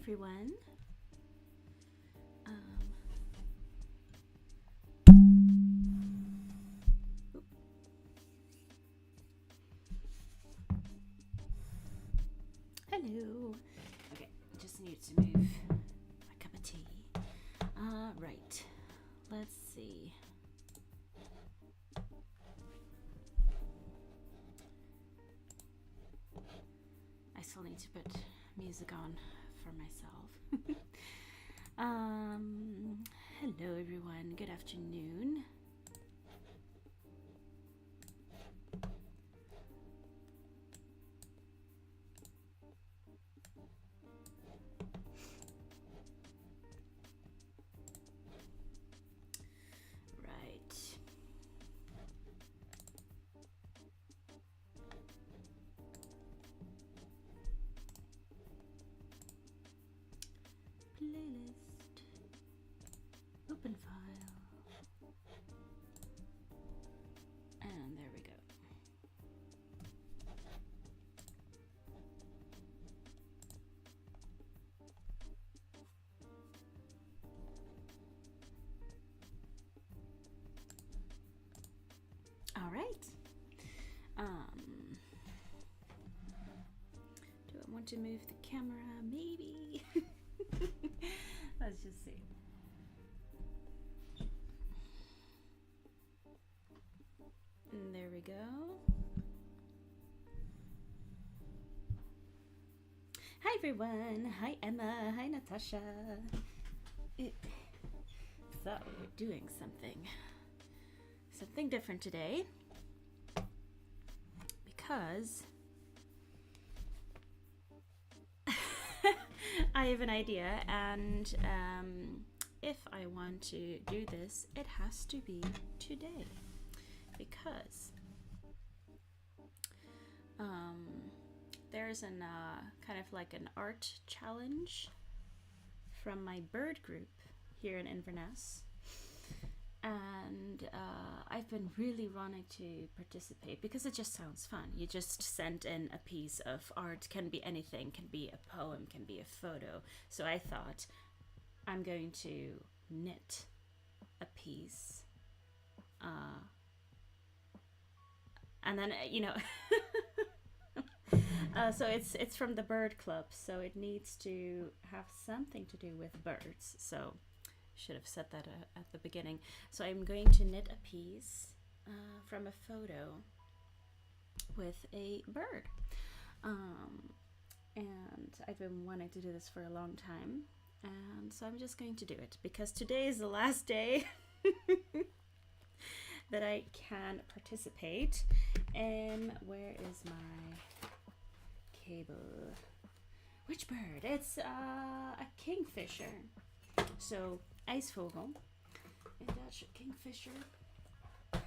everyone. Hello. Okay, just need to move my cup of tea. Right. Let's see. I still need to put music on for myself. Hello everyone. Good afternoon. Playlist, open file, and there we go. All right. Do I want to move the camera? Maybe. Let's just see. And there we go. Hi everyone. Hi Emma. Hi Natasha. So we're doing something different today because I have an idea, and if I want to do this, it has to be today, because there's an kind of like an art challenge from my bird group here in Inverness, and I've been really wanting to participate because it just sounds fun. You just send in a piece of art, can be anything, can be a poem, can be a photo. So I thought I'm going to knit a piece, and then so it's from the bird club, so it needs to have something to do with birds. So should have said that at the beginning. So I'm going to knit a piece from a photo with a bird, and I've been wanting to do this for a long time, and so I'm just going to do it because today is the last day that I can participate. Where is my cable? Which bird? It's a kingfisher. So ijsvogel in Dutch, kingfisher. I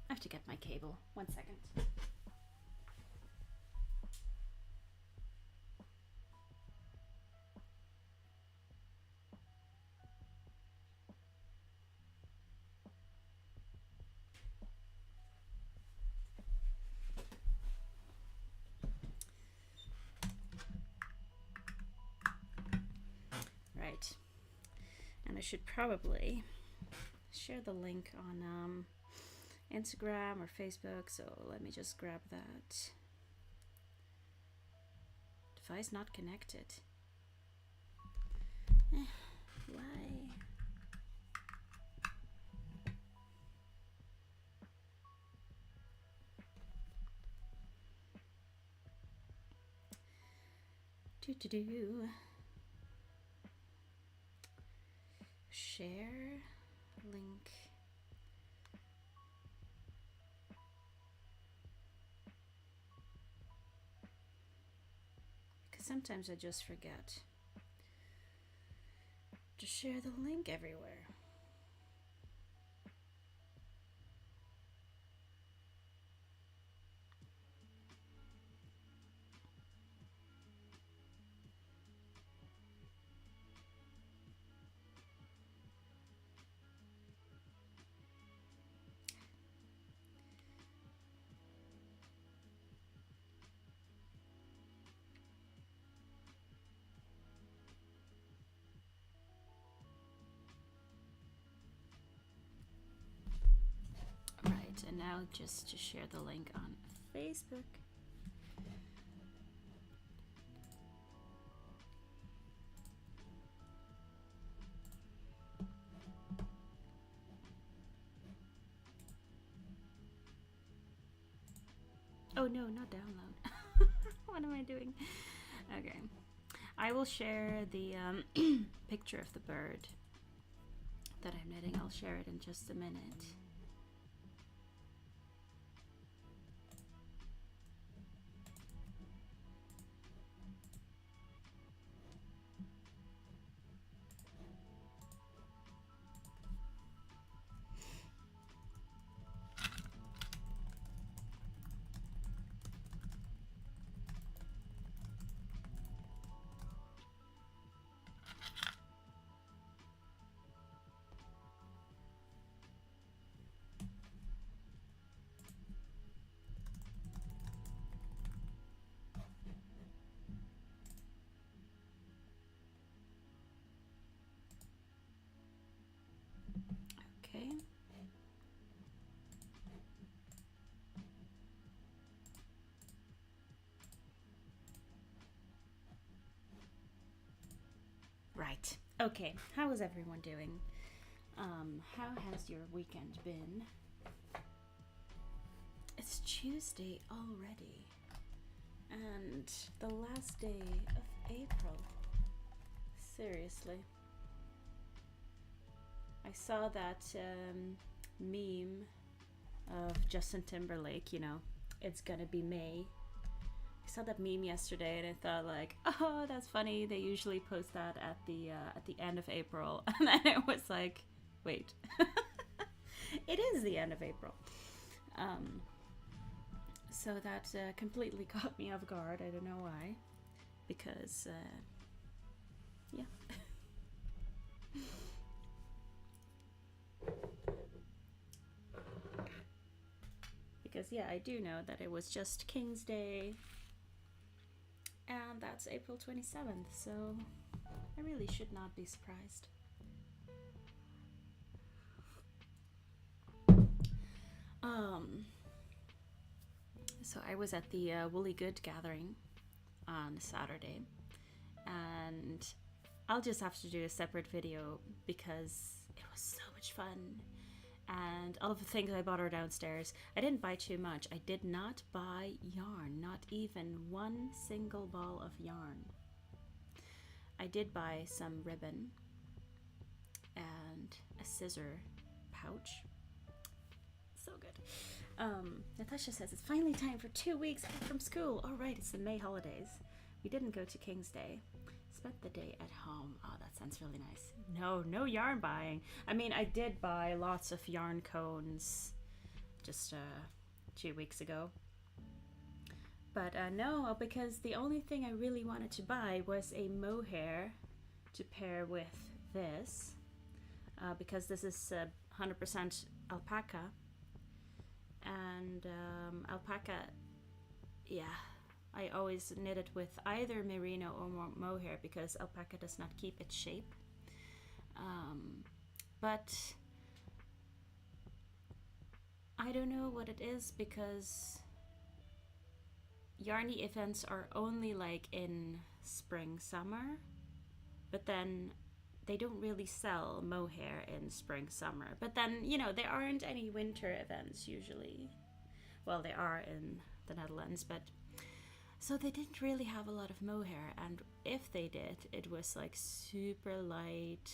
have to get my cable. 1 second. Right. And I should probably share the link on Instagram or Facebook, so let me just grab that. Device not connected. Why? Do. Share link. Because sometimes I just forget to share the link everywhere. that, and now just to share the link on Facebook. Oh no, not download. What am I doing? Okay. I will share the picture of the bird that I'm knitting. I'll share it in just a minute. Okay. Right. Okay. How is everyone doing? How has your weekend been? It's Tuesday already, and the last day of April. Seriously. I saw that meme of Justin Timberlake, you know, it's gonna be May. I saw that meme yesterday and I thought like, oh, that's funny. They usually post that at the end of April. And then it was like, wait, it is the end of April. So that completely caught me off guard. I don't know why. Because, yeah. Because, yeah, I do know that it was just King's Day. And that's April 27th, so I really should not be surprised. So I was at the Woolly Good gathering on Saturday, and I'll just have to do a separate video because it was so much fun. And all of the things I bought are downstairs. I didn't buy too much. I did not buy yarn, not even one single ball of yarn. I did buy some ribbon and a scissor pouch. So good. Natasha says, it's finally time for 2 weeks out from school. All right, it's the May holidays. We didn't go to King's Day. Spent the day at home. Oh, that sounds really nice. No yarn buying. I mean, I did buy lots of yarn cones just 2 weeks ago. But no, because the only thing I really wanted to buy was a mohair to pair with this. Because this is 100% alpaca. And alpaca, yeah, I always knit it with either merino or mohair because alpaca does not keep its shape. But I don't know what it is because Yarny events are only like in spring, summer, but then they don't really sell mohair in spring, summer. But then, you know, there aren't any winter events usually. Well, they are in the Netherlands, but so they didn't really have a lot of mohair, and if they did, it was like super light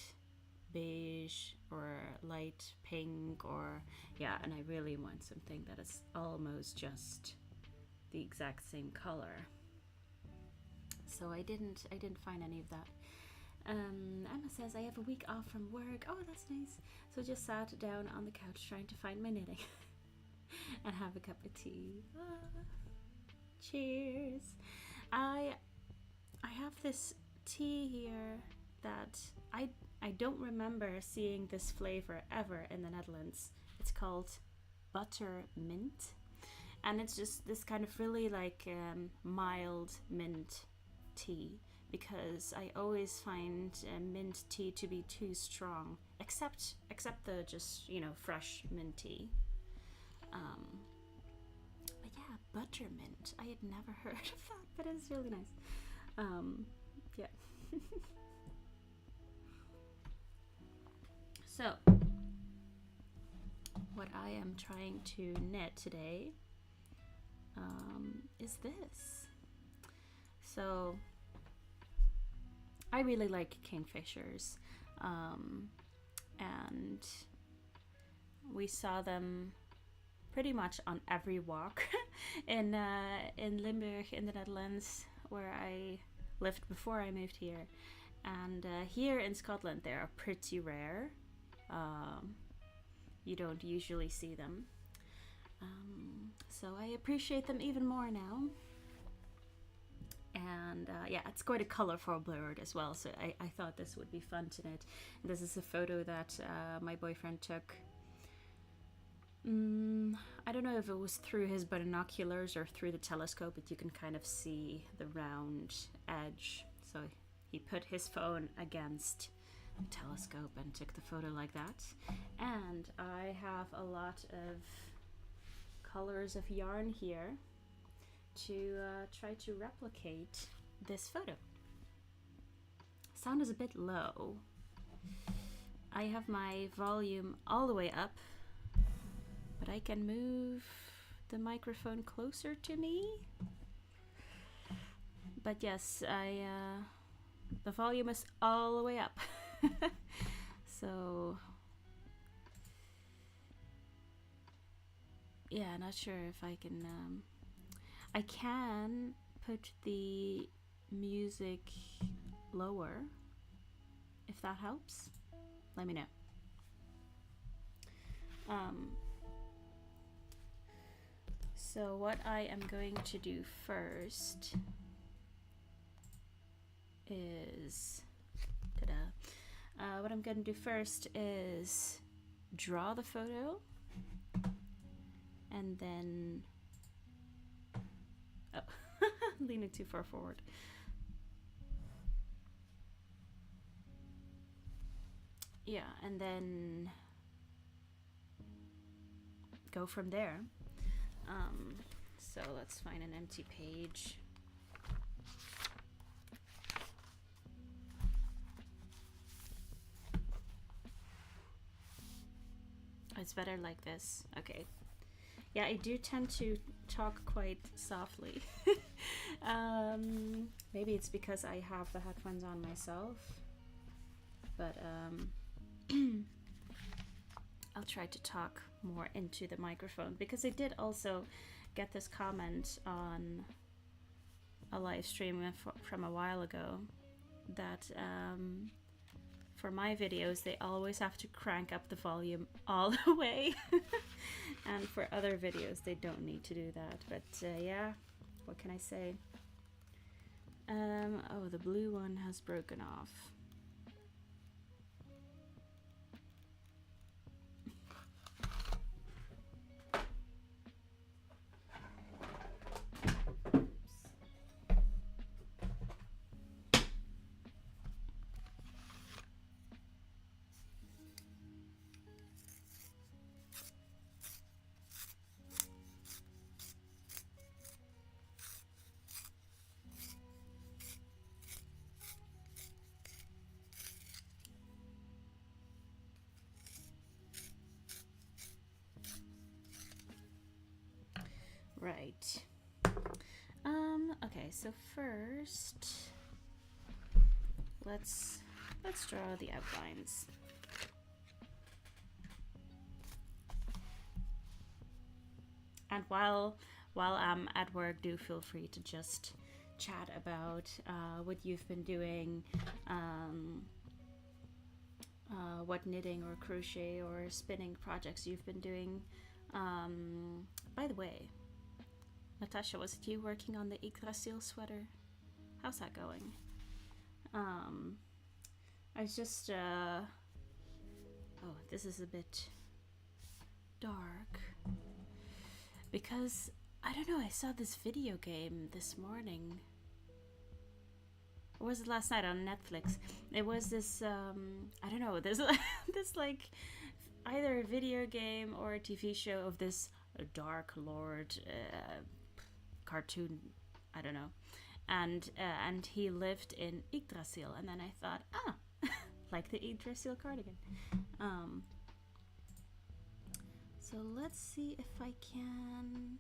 beige or light pink, or yeah, and I really want something that is almost just the exact same color. So I didn't find any of that. Emma says I have a week off from work. Oh, that's nice. So just sat down on the couch trying to find my knitting and have a cup of tea. Cheers. I have this tea here that I don't remember seeing this flavor ever in the Netherlands. It's called butter mint, and it's just this kind of really like mild mint tea, because I always find mint tea to be too strong, except the just, you know, fresh mint tea. But yeah, buttermint. I had never heard of that, but it's really nice. Yeah. So, what I am trying to knit today is this. So, I really like kingfishers, and we saw them pretty much on every walk in Limburg in the Netherlands, where I lived before I moved here. And here in Scotland they are pretty rare. You don't usually see them. So I appreciate them even more now. And yeah, it's quite a colorful bird as well, so I thought this would be fun to knit. And this is a photo that my boyfriend took. I don't know if it was through his binoculars or through the telescope, but you can kind of see the round edge. So he put his phone against the telescope and took the photo like that. And I have a lot of colors of yarn here to try to replicate this photo. Sound is a bit low. I have my volume all the way up, but I can move the microphone closer to me. But yes, the volume is all the way up. So yeah, not sure if I can I can put the music lower if that helps. Let me know. So what I am going to do first is what I'm going to do first is draw the photo, and then leaning too far forward. Yeah, and then go from there. So let's find an empty page. It's better like this. Okay. Yeah, I do tend to talk quite softly. Maybe it's because I have the headphones on myself, but I'll try to talk more into the microphone, because I did also get this comment on a live stream from a while ago that for my videos they always have to crank up the volume all the way, and for other videos they don't need to do that. But yeah, what can I say? Oh, the blue one has broken off. Right. Okay, so first let's draw the outlines. And while I'm at work, do feel free to just chat about what you've been doing, what knitting or crochet or spinning projects you've been doing. By the way, Natasha, was it you working on the Yggdrasil sweater? How's that going? I was just oh, this is a bit dark because I don't know, I saw this video game this morning. Or was it last night on Netflix? It was this I don't know, this this like either a video game or a TV show of this a Dark Lord cartoon, I don't know, and he lived in Yggdrasil, and then I thought, like the Yggdrasil cardigan. So let's see if I can.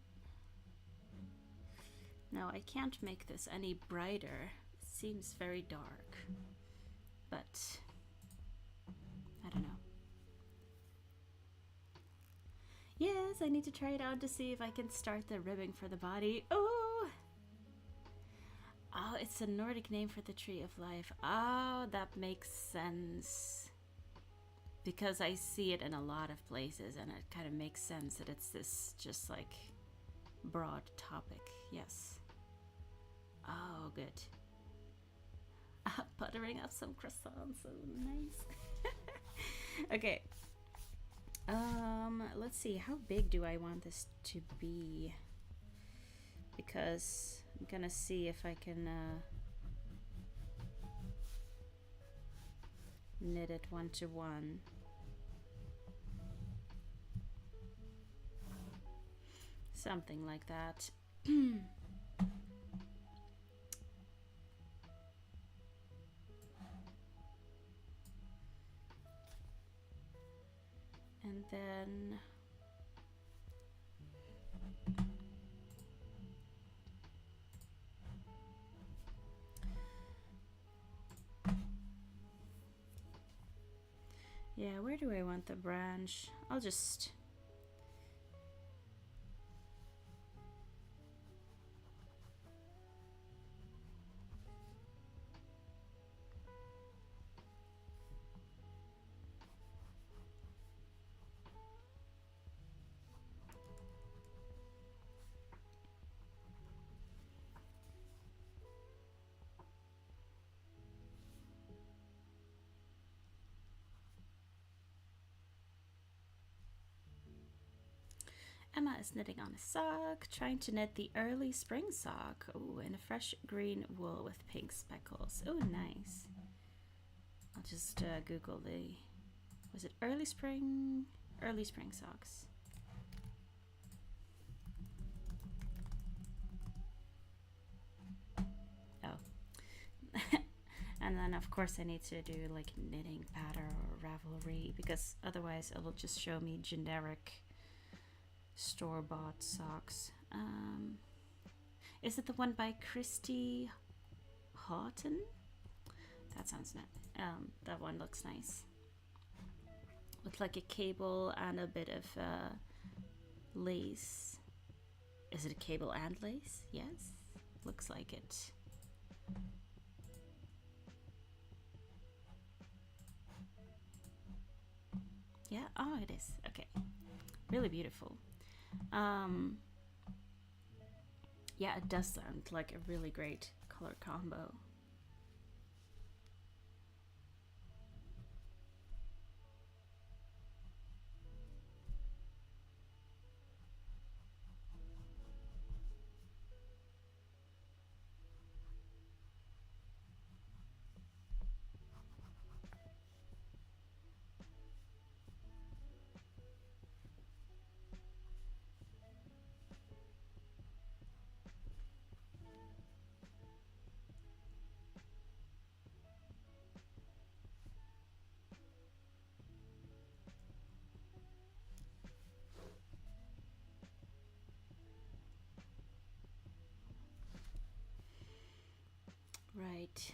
No, I can't make this any brighter. It seems very dark, but I don't know. Yes, I need to try it out to see if I can start the ribbing for the body. Oh, it's a Nordic name for the tree of life. Oh, that makes sense. Because I see it in a lot of places, and it kind of makes sense that it's this just like broad topic. Yes. Oh, good. Buttering up some croissants. So nice. Okay. Let's see. How big do I want this to be? Because I'm gonna see if I can knit it 1-to-1. Something like that. And then yeah, where do I want the branch? I'll just Emma is knitting on a sock, trying to knit the early spring sock. Oh, in a fresh green wool with pink speckles. Oh, nice. I'll just Google the, was it early spring? Early spring socks. Oh. And then of course I need to do like knitting pattern or Ravelry, because otherwise it'll just show me generic store-bought socks. Is it the one by Christy Houghton? That sounds nice. That one looks nice. With like a cable and a bit of lace. Is it a cable and lace? Yes, looks like it. Yeah, oh, it is. Okay, really beautiful. Yeah, it does sound like a really great color combo. Right.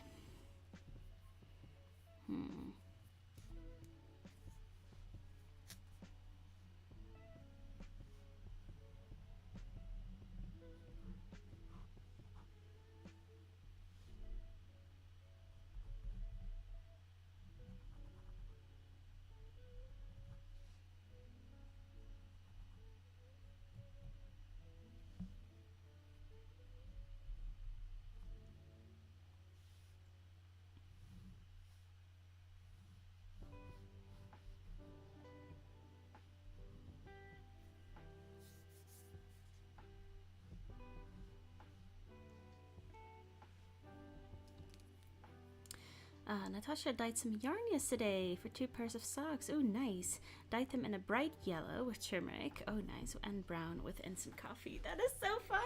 Natasha dyed some yarn yesterday for 2 pairs of socks. Oh, nice. Dyed them in a bright yellow with turmeric. Oh, nice. And brown with instant coffee. That is so fun.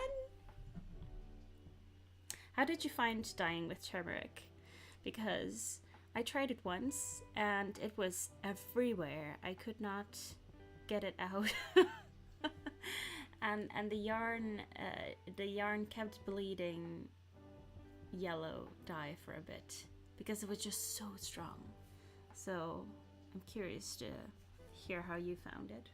How did you find dyeing with turmeric? Because I tried it once and it was everywhere. I could not get it out. and the yarn kept bleeding yellow dye for a bit because it was just so strong. So I'm curious to hear how you found it.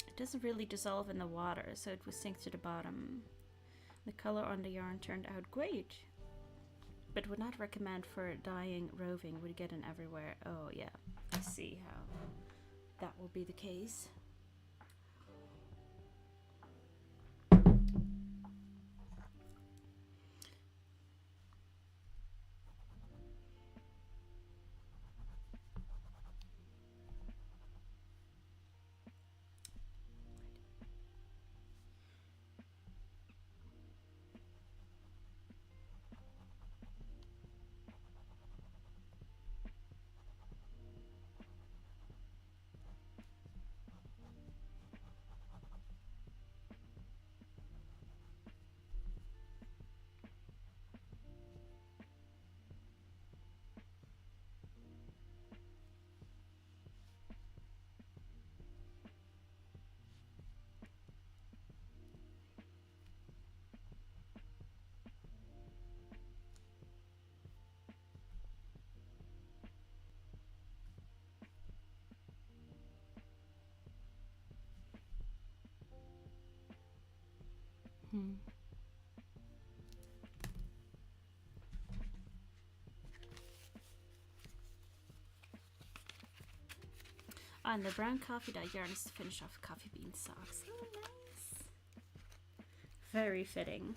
It doesn't really dissolve in the water, so it will sink to the bottom. The color on the yarn turned out great, but would not recommend for dyeing roving. Would get in everywhere. Oh yeah, I see how that will be the case. And the brown coffee dye yarn is to finish off coffee bean socks. Oh, nice. Very fitting.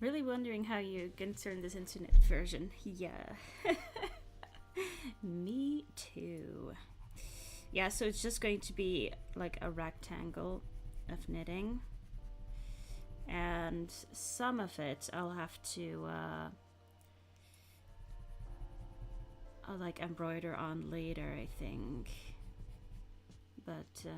Really wondering how you can turn this into knit version. Yeah. Me too. Yeah, so it's just going to be like a rectangle of knitting. And some of it I'll have to I'll like embroider on later, I think. But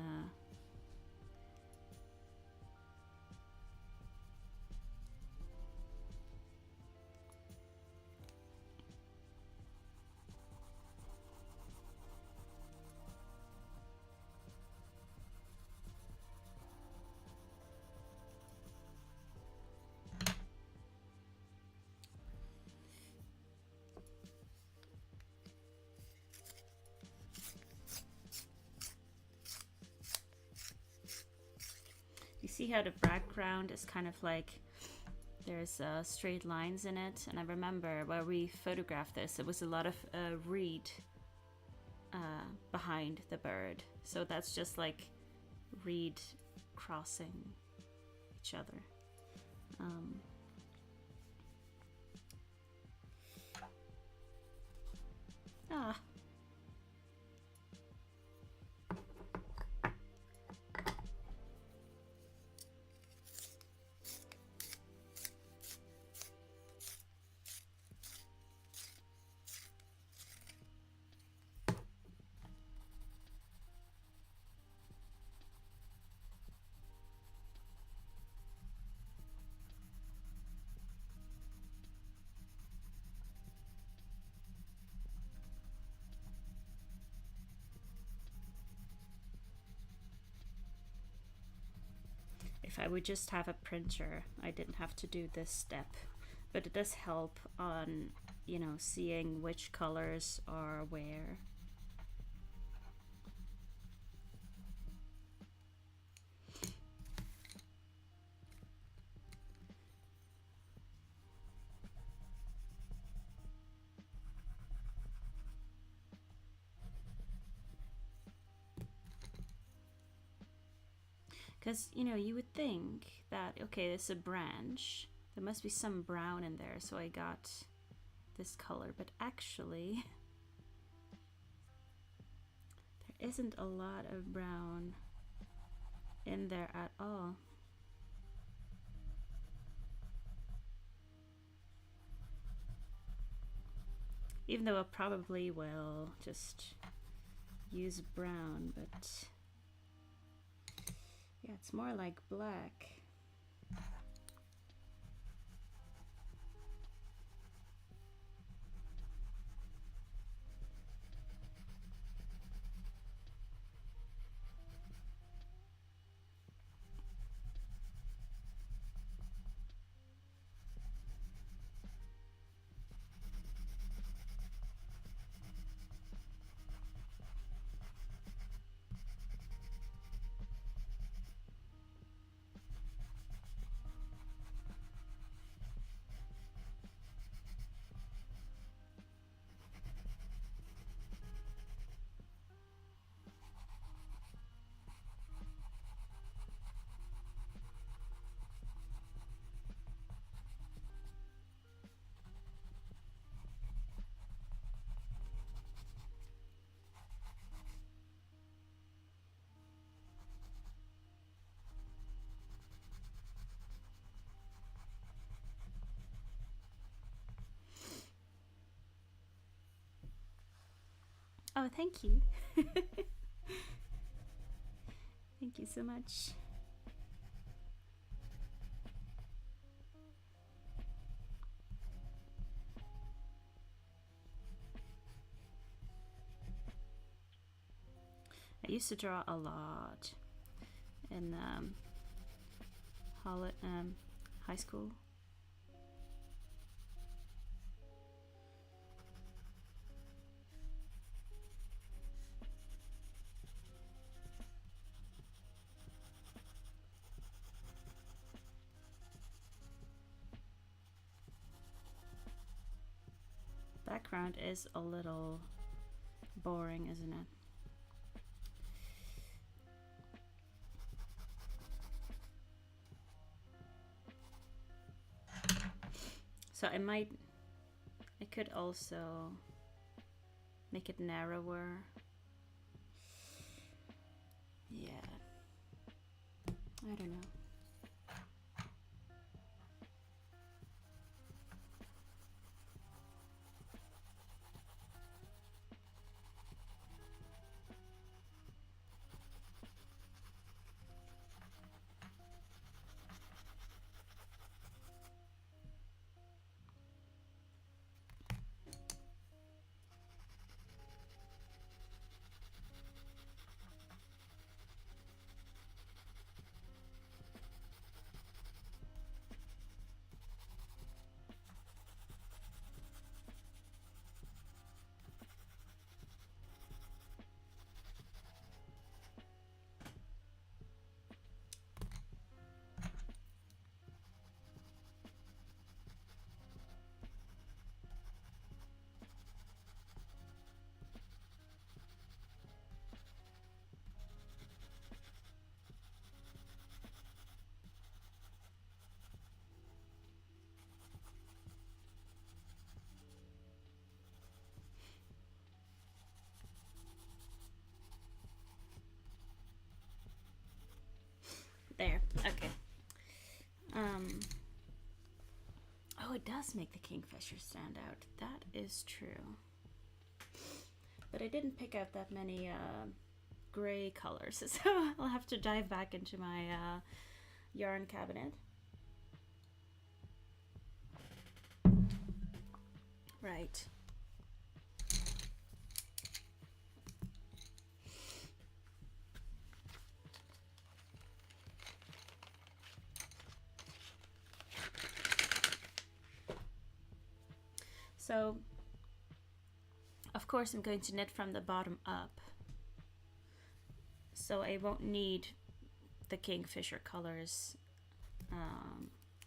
you see how the background is kind of like there's straight lines in it, and I remember where we photographed this, it was a lot of reed behind the bird, so that's just like reed crossing each other. Ah. If I would just have a printer, I didn't have to do this step, but it does help on, you know, seeing which colors are where. Because, you know, you would think that, okay, this is a branch. There must be some brown in there, so I got this color. But actually, there isn't a lot of brown in there at all. Even though I probably will just use brown, but yeah, it's more like black. Oh, thank you. Thank you so much. I used to draw a lot in high school. Background is a little boring, isn't it? So I could also make it narrower. Yeah, I don't know. There, okay. Oh, it does make the kingfisher stand out. That is true. But I didn't pick out that many gray colors, so I'll have to dive back into my yarn cabinet. Right. So, of course, I'm going to knit from the bottom up. So I won't need the kingfisher colors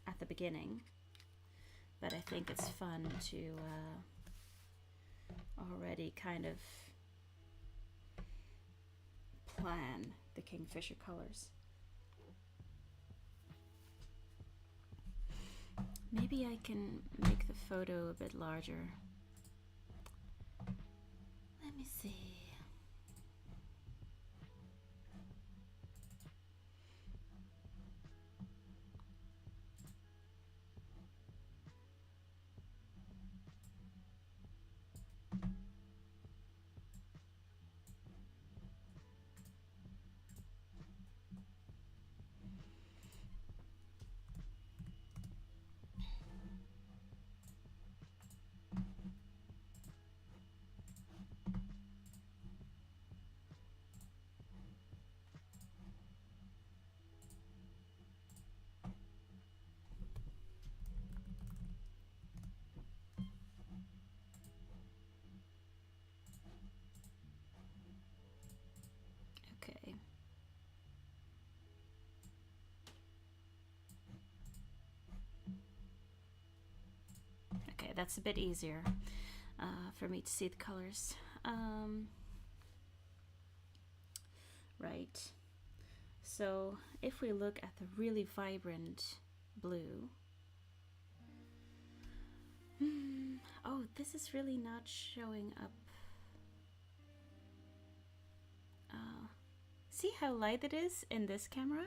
at the beginning. But I think it's fun to already kind of plan the kingfisher colors. Maybe I can make the photo a bit larger. Let me see. Okay. Okay, that's a bit easier for me to see the colors. Right. So if we look at the really vibrant blue, oh, this is really not showing up. See how light it is in this camera?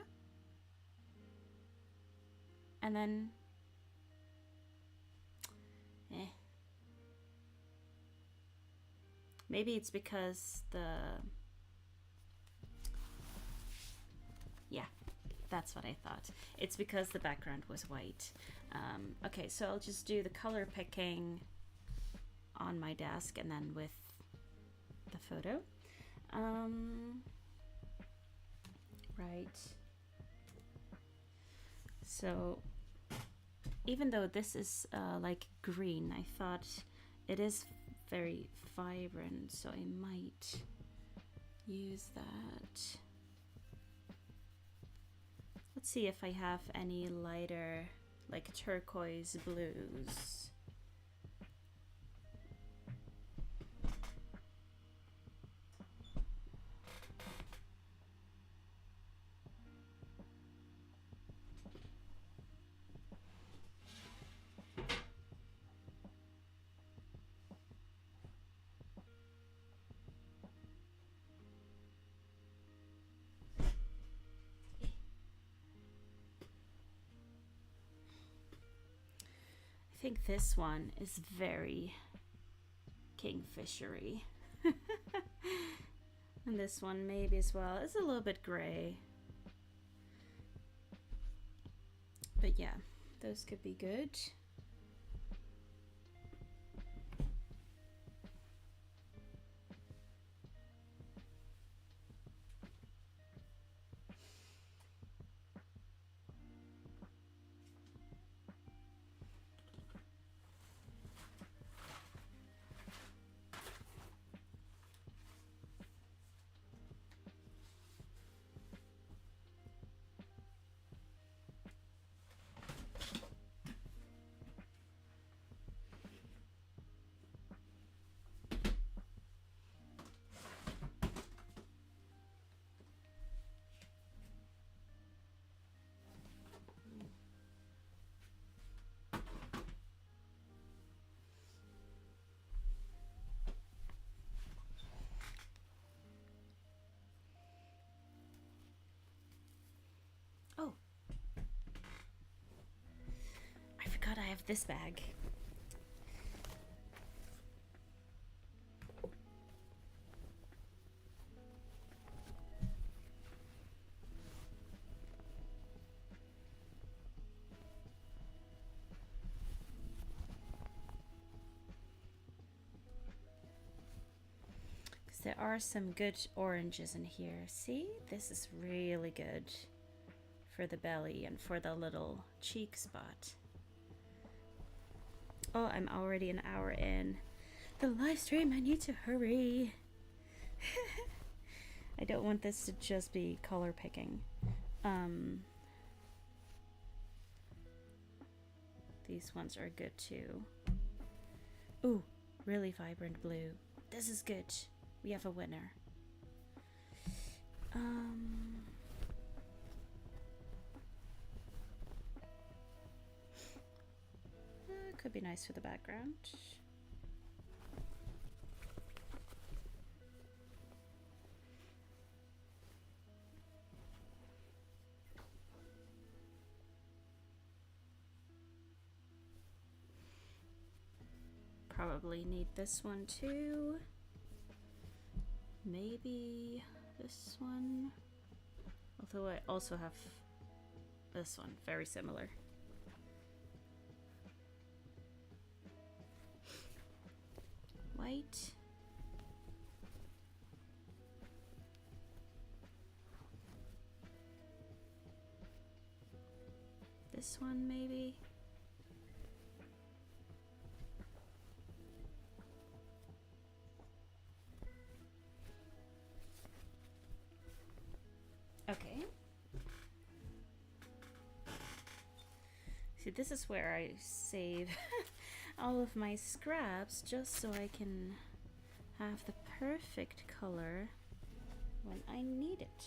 And then, maybe it's because yeah, that's what I thought. It's because the background was white. Okay, so I'll just do the color picking on my desk and then with the photo. Right. So even though this is like green, I thought it is very vibrant, so I might use that. Let's see if I have any lighter, like turquoise blues. think this one is very kingfishery. And this one maybe as well. It's a little bit gray. But yeah, those could be good. Oh, I forgot I have this bag. There are some good oranges in here. See, this is really good for the belly and for the little cheek spot. Oh, I'm already an hour in the live stream. I need to hurry. I don't want this to just be color picking. These ones are good too. Ooh, really vibrant blue. This is good. We have a winner. Could be nice for the background. Probably need this one too. Maybe this one. Although I also have this one, very similar. White. This one maybe. Okay. See, this is where I save all of my scraps just so I can have the perfect color when I need it.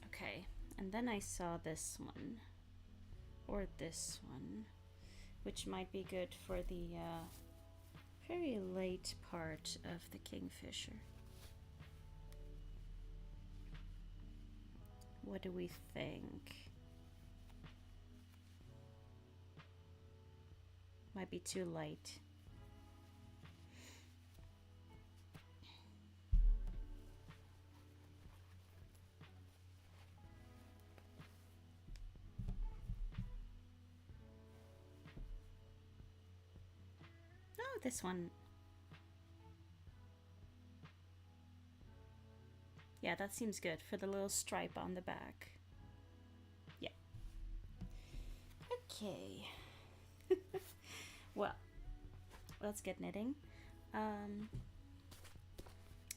Okay, and then I saw this one, or this one, which might be good for the very late part of the kingfisher. What do we think? Might be too light. Oh, this one. Yeah, that seems good for the little stripe on the back. Yeah. Okay. Well, let's get knitting.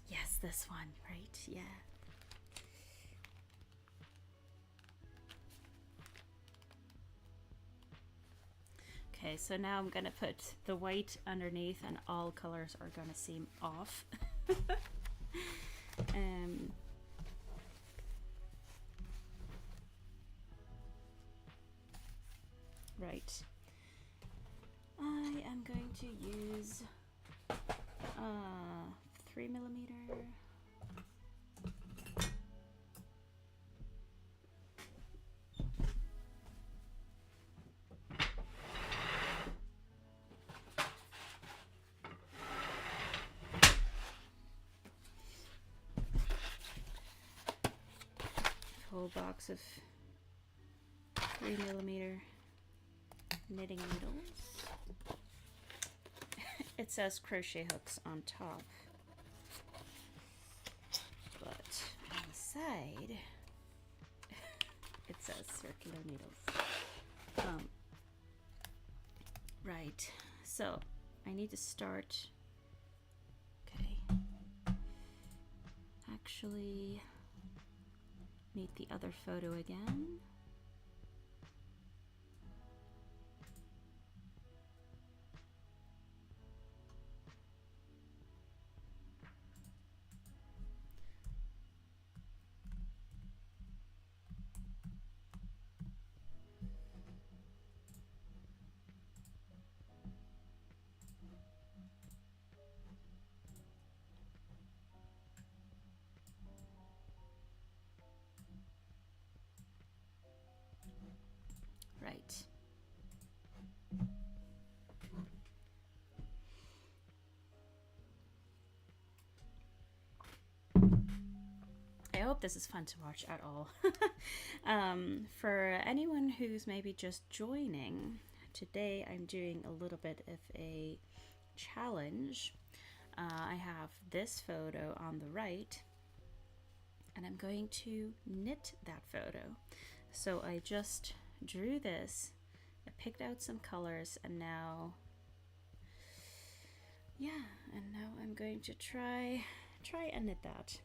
Yes, this one, right? Yeah. Okay, so now I'm gonna put the white underneath and all colors are gonna seem off. Right. I am going to use 3mm. Whole box of 3mm knitting needles. It says crochet hooks on top, but on the side it says circular needles. Right, so I need to start. Okay, actually meet the other photo again. Right. I hope this is fun to watch at all. For anyone who's maybe just joining, today I'm doing a little bit of a challenge. I have this photo on the right, and I'm going to knit that photo. So I just drew this, I picked out some colors, and now, yeah, and now I'm going to try and knit that.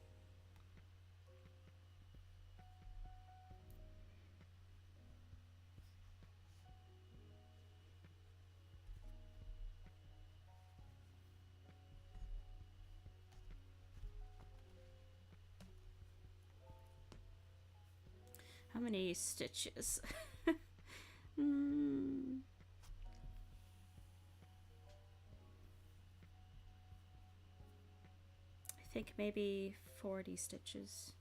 How many stitches? I think maybe 40 stitches.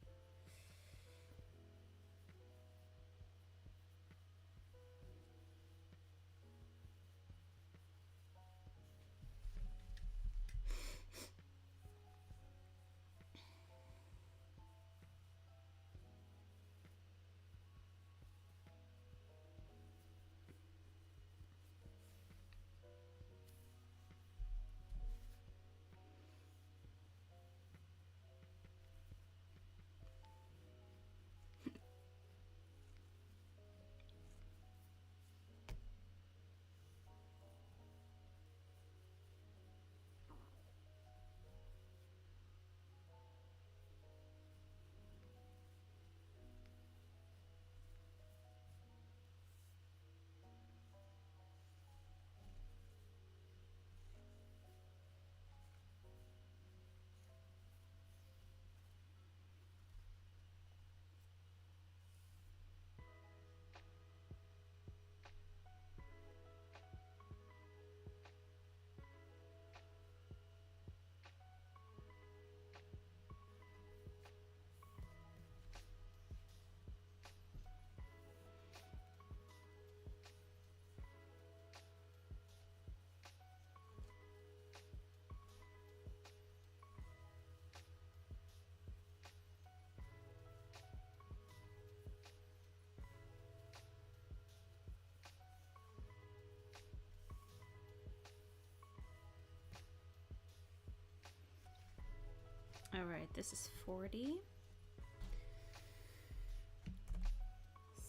All right, this is 40.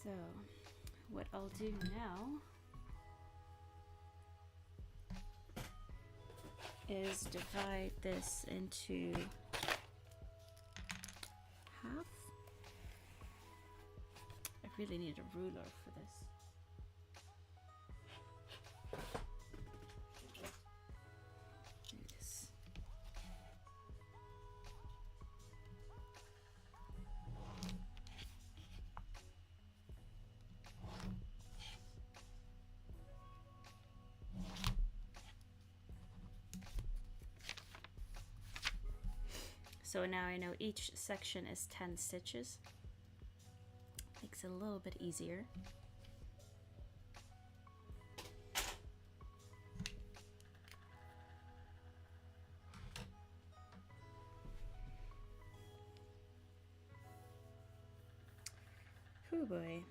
So what I'll do now is divide this into really need a ruler for this. There it is. So now I know each section is 10 stitches. Makes it a little bit easier. Oh boy.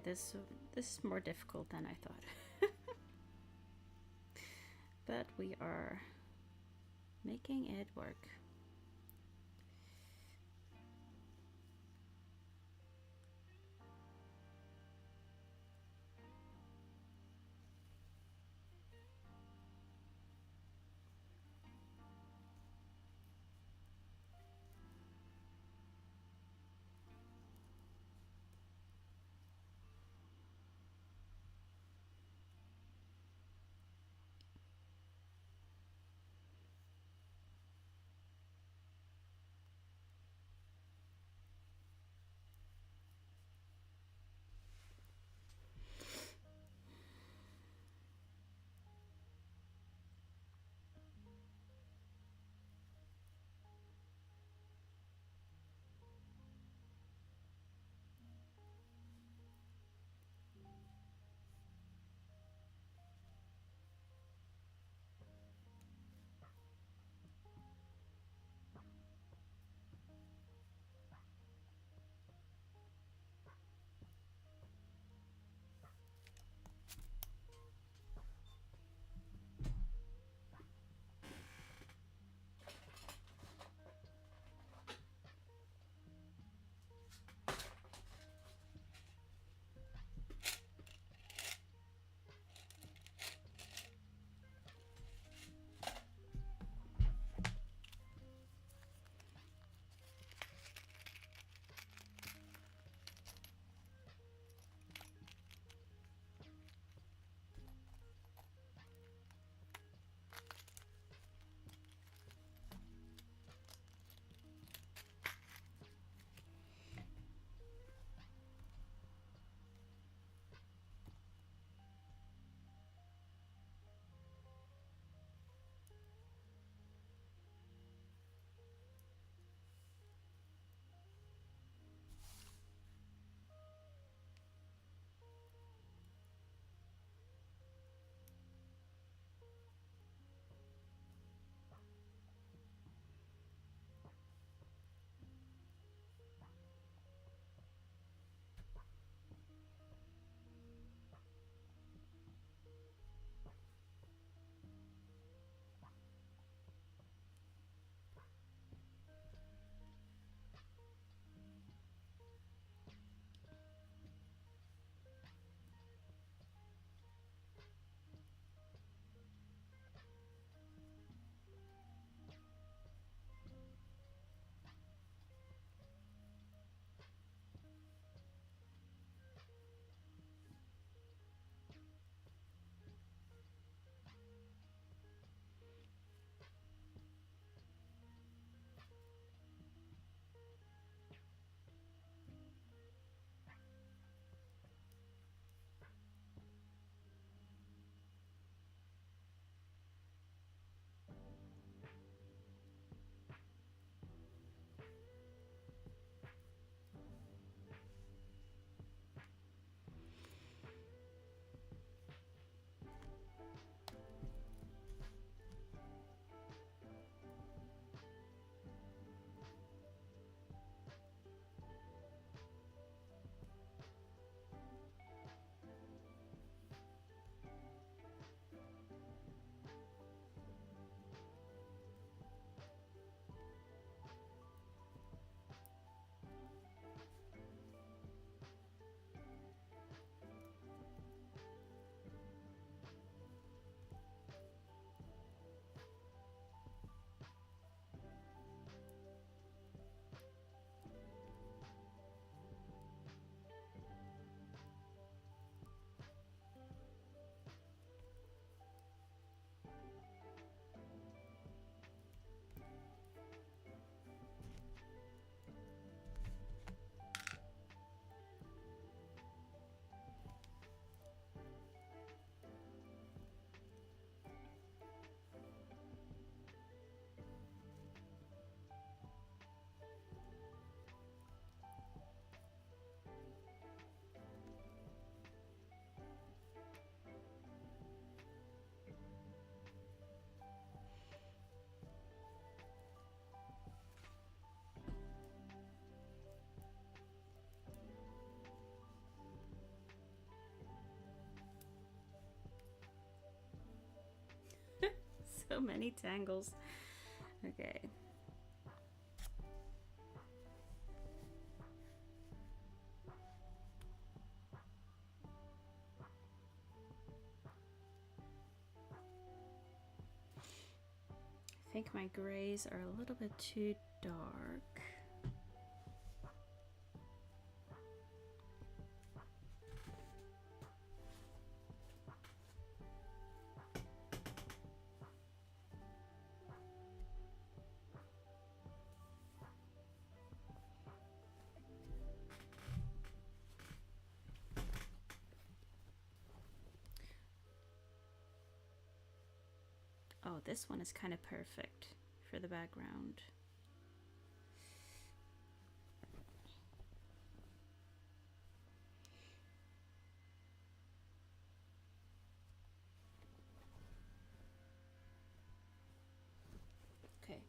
this is more difficult than I thought. But we are making it work. So many tangles. Okay. I think my grays are a little bit too dark. Oh, this one is kind of perfect for the background. Okay.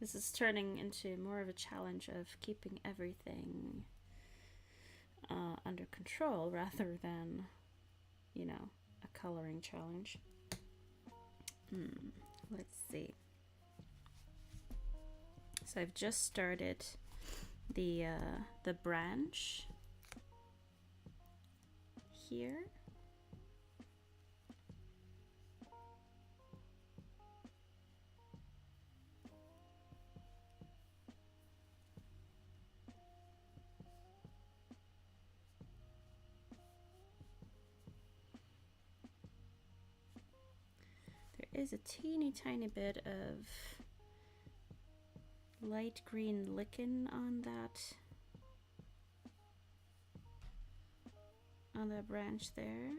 This is turning into more of a challenge of keeping everything under control rather than, you know, a coloring challenge. Let's see. So I've just started the branch here. There is a teeny tiny bit of light green lichen on that branch there.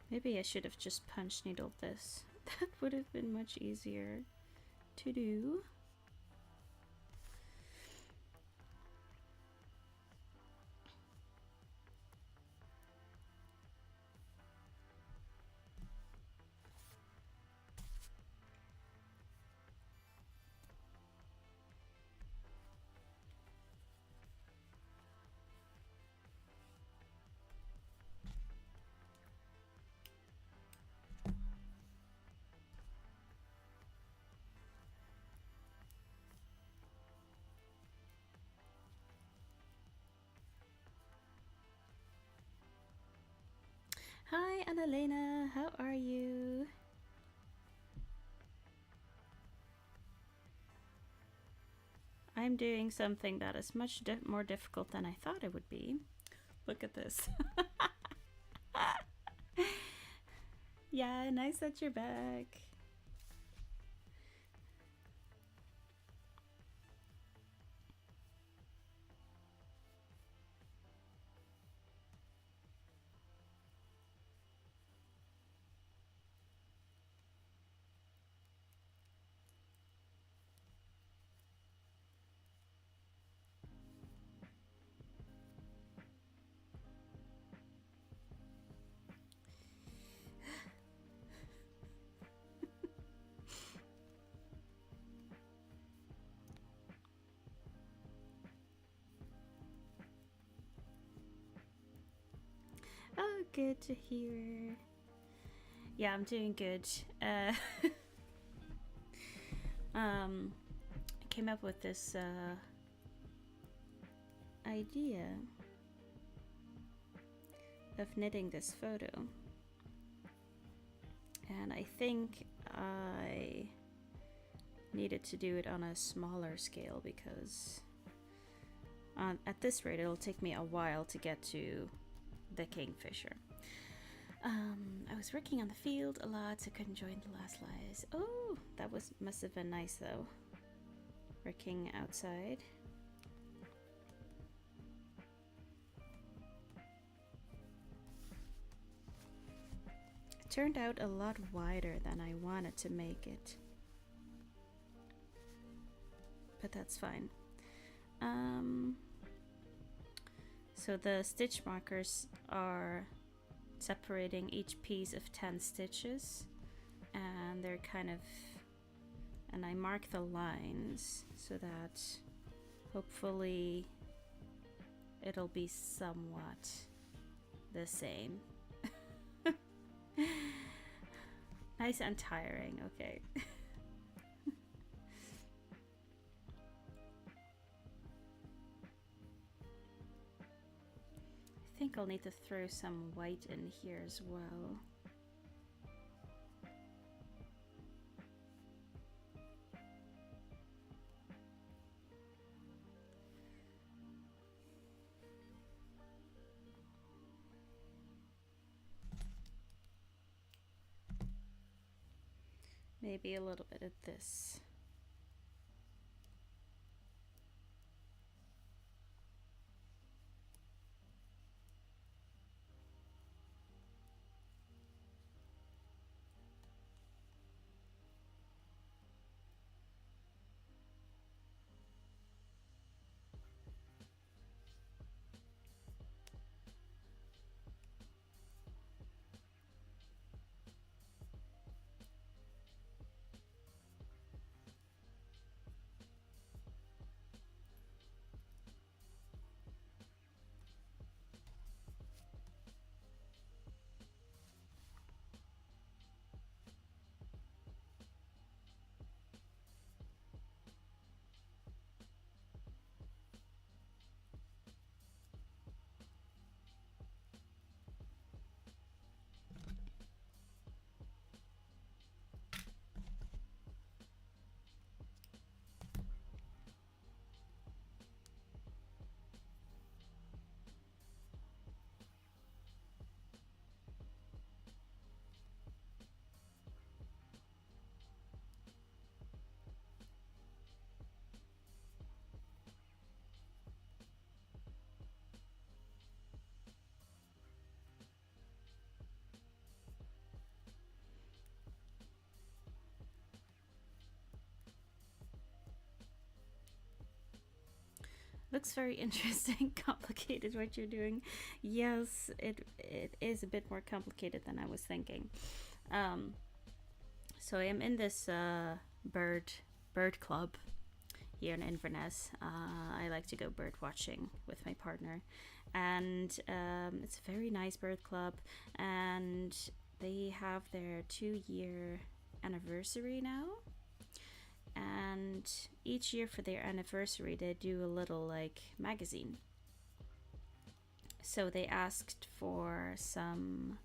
Maybe I should have just punch needled this. That would have been much easier. to do. Hi, Annalena, how are you? I'm doing something that is much more difficult than I thought it would be. Look at this. Yeah, nice that you're back. Oh, good to hear. Yeah, I'm doing good. I came up with this idea of knitting this photo, and I think I needed to do it on a smaller scale because at this rate it'll take me a while to get to the kingfisher. I was working on the field a lot, so couldn't join the last lives. Oh, that must have been nice though, working outside. It turned out a lot wider than I wanted to make it, but that's fine. So the stitch markers are separating each piece of 10 stitches, and they're kind of, and I mark the lines so that hopefully it'll be somewhat the same. Nice and tiring, okay. I think I'll need to throw some white in here as well. Maybe a little bit of this. Looks very interesting. Complicated what you're doing. Yes, it is a bit more complicated than I was thinking. So I am in this bird club here in Inverness. I like to go bird watching with my partner, and it's a very nice bird club, and they have their 2-year anniversary now. And each year for their anniversary they do a little like magazine. So they asked for some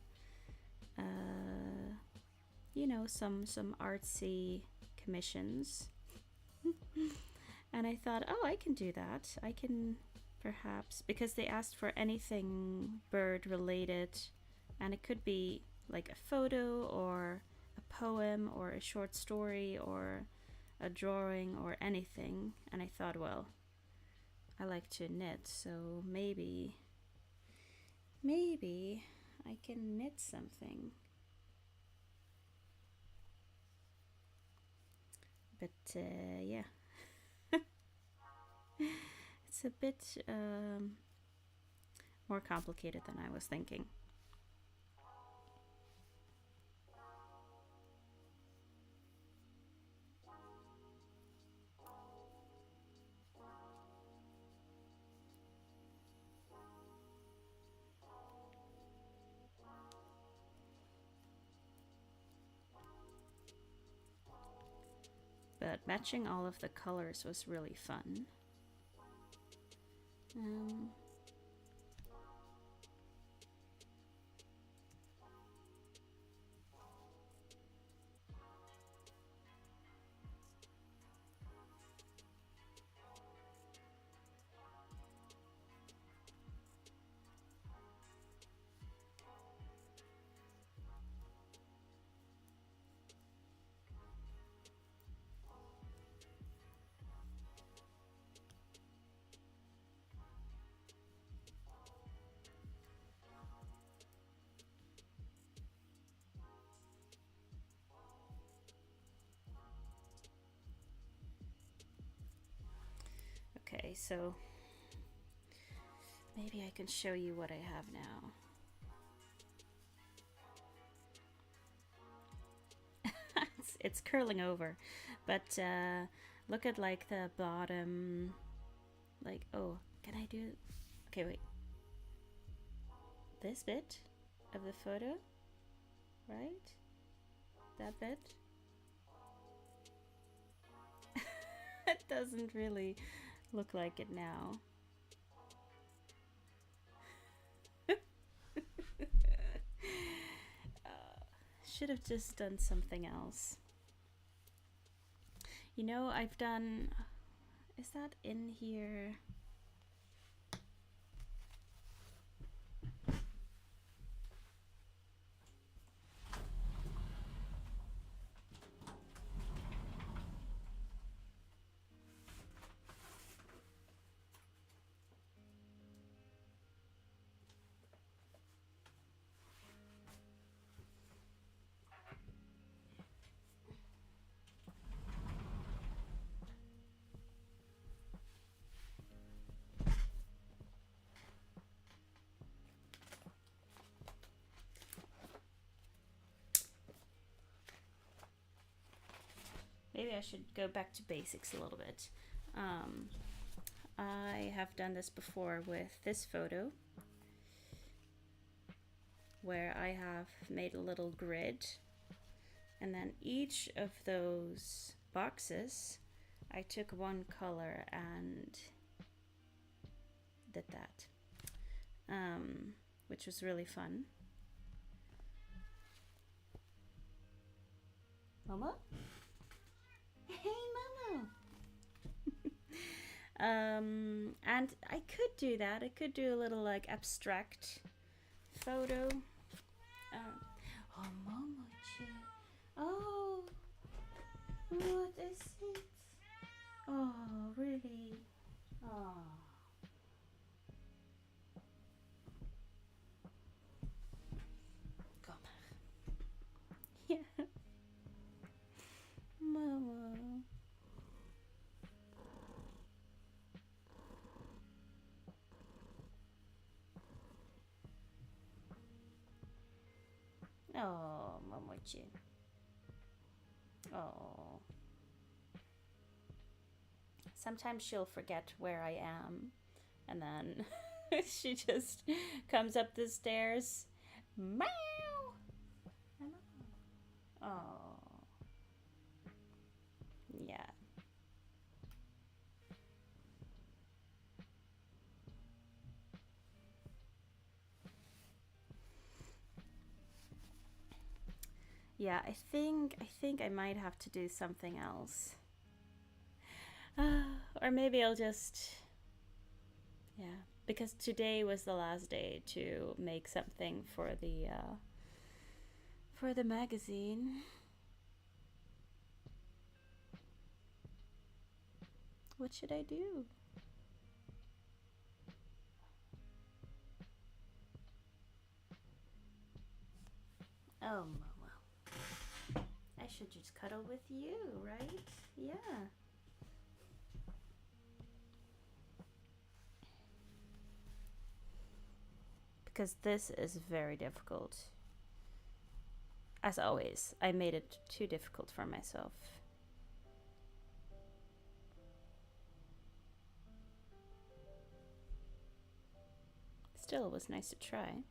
some artsy commissions. And I thought, oh, I can do that. I can perhaps, because they asked for anything bird related, and it could be like a photo or a poem or a short story or a drawing or anything. And I thought, well, I like to knit, so maybe I can knit something. But yeah, it's a bit more complicated than I was thinking. But matching all of the colors was really fun. Okay, so maybe I can show you what I have now. It's curling over, but look at like the bottom, like, oh, can I do it? Okay, wait, this bit of the photo, right? That bit. It doesn't really look like it now. Should have just done something else. You know, I've done, is that in here? Maybe I should go back to basics a little bit. I have done this before with this photo, where I have made a little grid, and then each of those boxes I took one color and did that, which was really fun. Mama? Hey, Mama! And I could do that. I could do a little like abstract photo. Oh, Mama, oh, what is it? Oh, really? Oh. Come. Yeah. Mama. with you. Oh. Sometimes she'll forget where I am, and then she just comes up the stairs. Meow! Oh. Yeah. Yeah, I think I might have to do something else. Or maybe I'll just, yeah, because today was the last day to make something for the magazine. What should I do? Oh, well, I should just cuddle with you, right? Yeah. Because this is very difficult. As always, I made it too difficult for myself. Still, it was nice to try.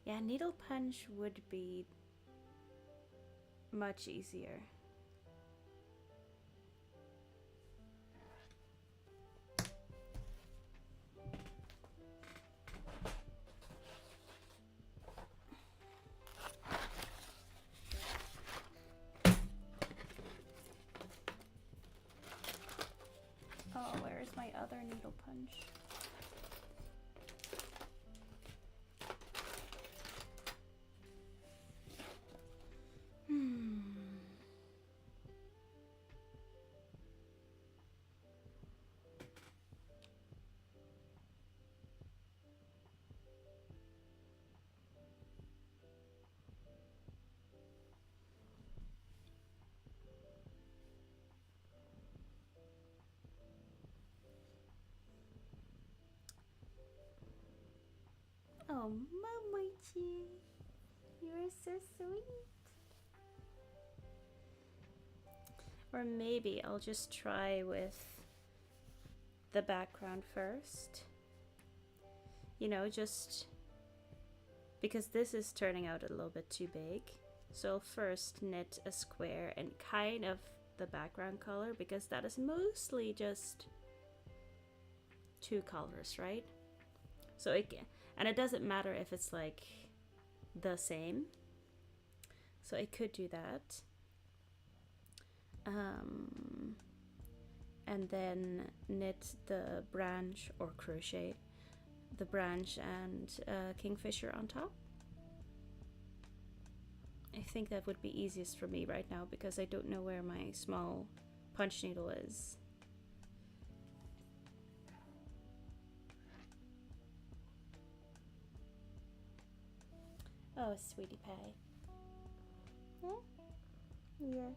Yeah, needle punch would be much easier. Oh, where's my other needle punch? Oh, Momoichi, you're so sweet. Or maybe I'll just try with the background first. You know, just because this is turning out a little bit too big. So I'll first knit a square and kind of the background color, because that is mostly just two colors, right? So and it doesn't matter if it's like the same. So I could do that. And then knit the branch, or crochet the branch and kingfisher on top. I think that would be easiest for me right now, because I don't know where my small punch needle is. Oh, sweetie pie. Huh? Yeah.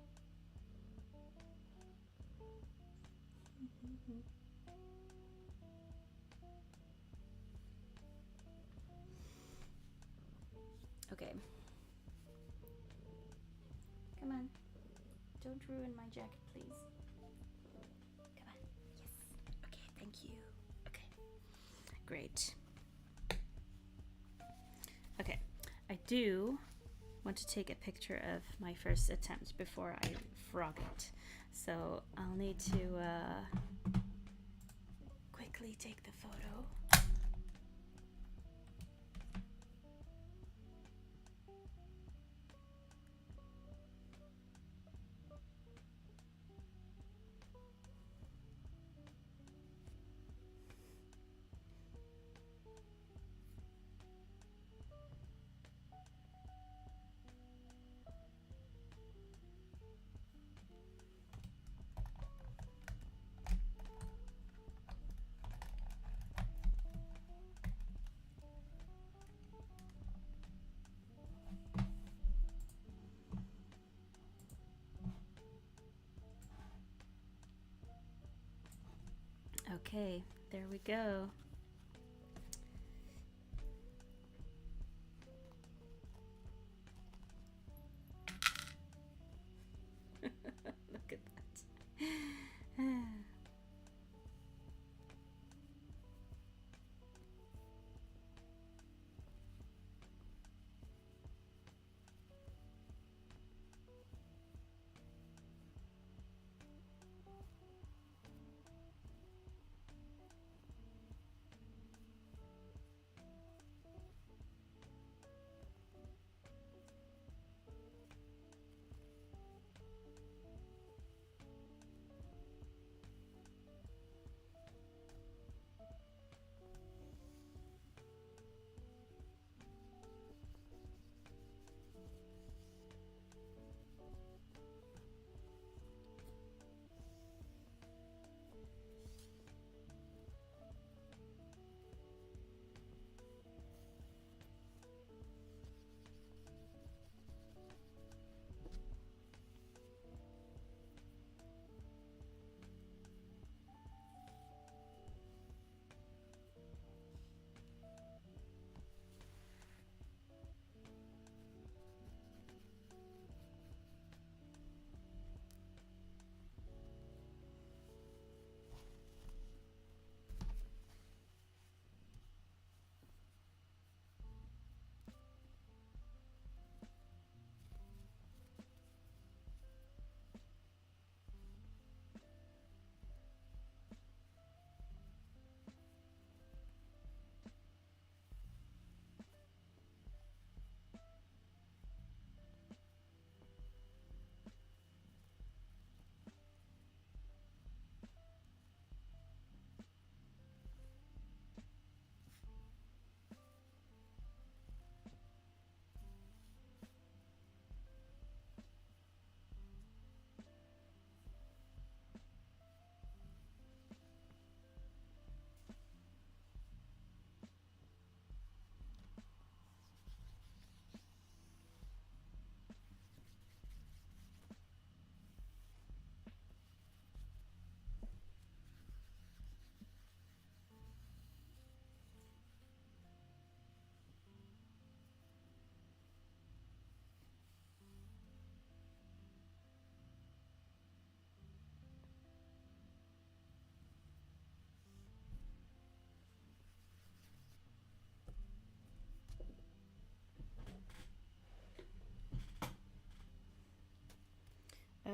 Okay. Come on. Don't ruin my jacket, please. Come on. Yes. Okay, thank you. Okay. Great. Okay. I do want to take a picture of my first attempt before I frog it. So I'll need to quickly take the photo. Okay, there we go. Look at that.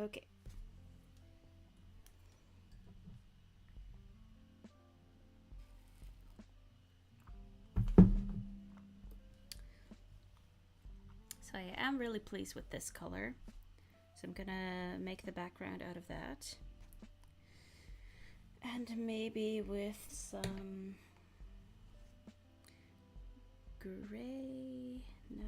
Okay. So I am really pleased with this color. So I'm gonna make the background out of that. And maybe with some gray, no.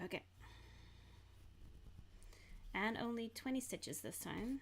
Okay. And only 20 stitches this time.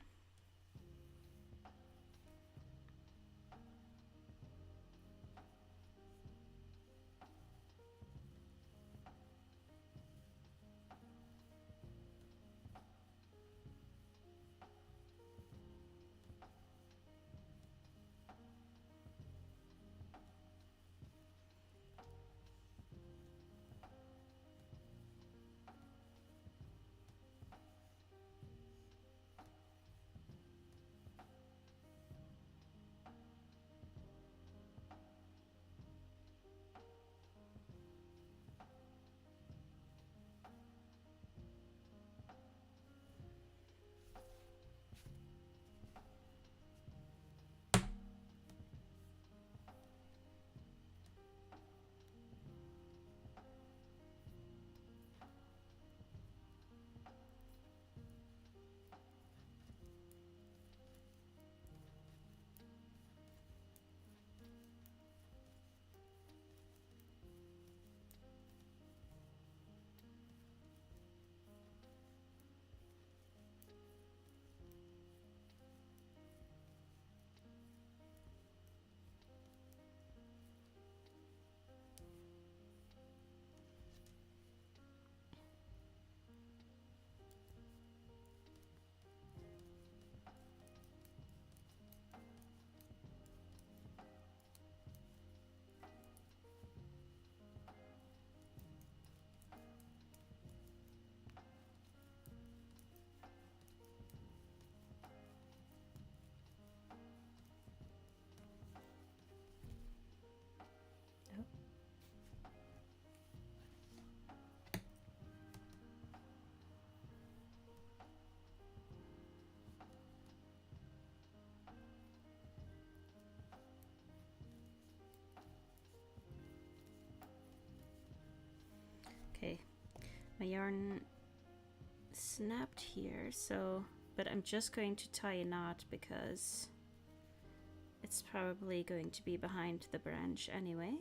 Okay, my yarn snapped here, so, but I'm just going to tie a knot because it's probably going to be behind the branch anyway.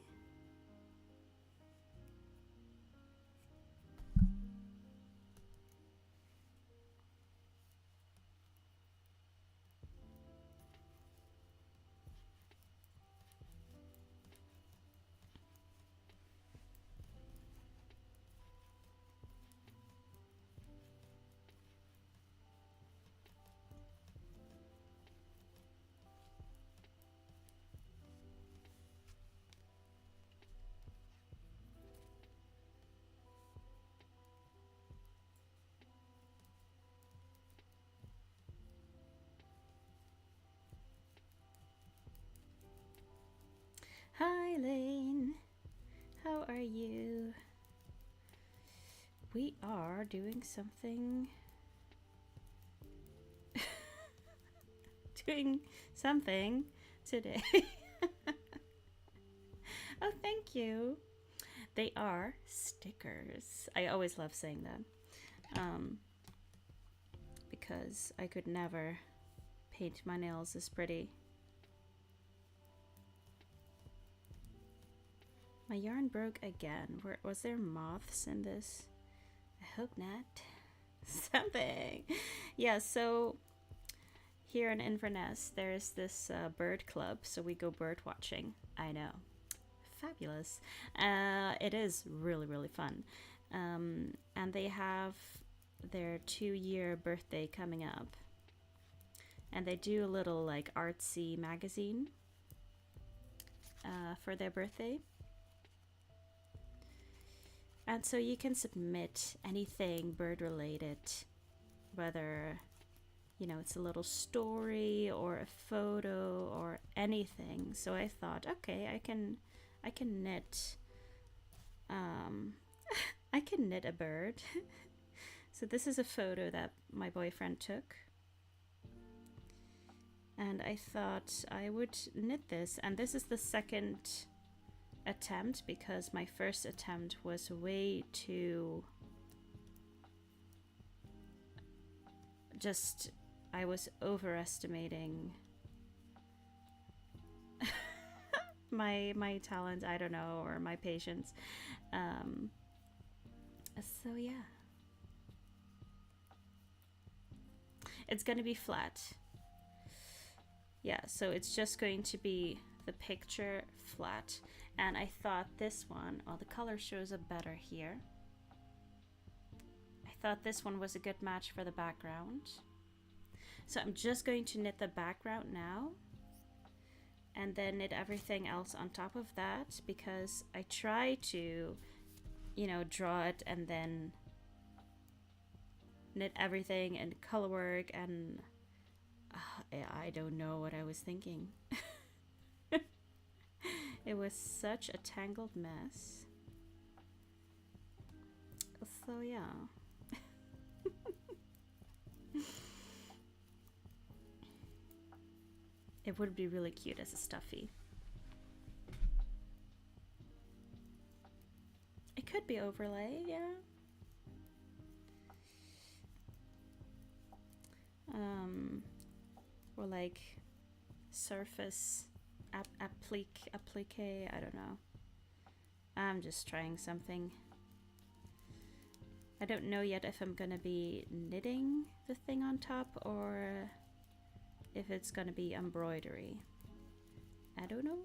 Hi, Lane. How are you? We are doing something. Doing something today. Oh, thank you. They are stickers. I always love saying that. Because I could never paint my nails as pretty. My yarn broke again. Was there moths in this? I hope not. Something. Yeah, so here in Inverness, there's this bird club, so we go bird watching. I know. Fabulous. It is really, really fun. And they have their 2-year birthday coming up. And they do a little like artsy magazine for their birthday. And so you can submit anything bird related, whether, you know, it's a little story or a photo or anything. So I thought, okay, I can knit I can knit a bird. So this is a photo that my boyfriend took. And I thought I would knit this, and this is the second attempt because my first attempt was way too just, I was overestimating my talent, I don't know, or my patience. So yeah, it's gonna be flat. Yeah, so it's just going to be the picture flat. And I thought this one, oh, the color shows up better here. I thought this one was a good match for the background. So I'm just going to knit the background now and then knit everything else on top of that, because I try to, you know, draw it and then knit everything and color work, and I don't know what I was thinking. It was such a tangled mess. So yeah. It would be really cute as a stuffy. It could be overlay, yeah. Or like surface applique, I don't know. I'm just trying something. I don't know yet if I'm gonna be knitting the thing on top or if it's gonna be embroidery. I don't know.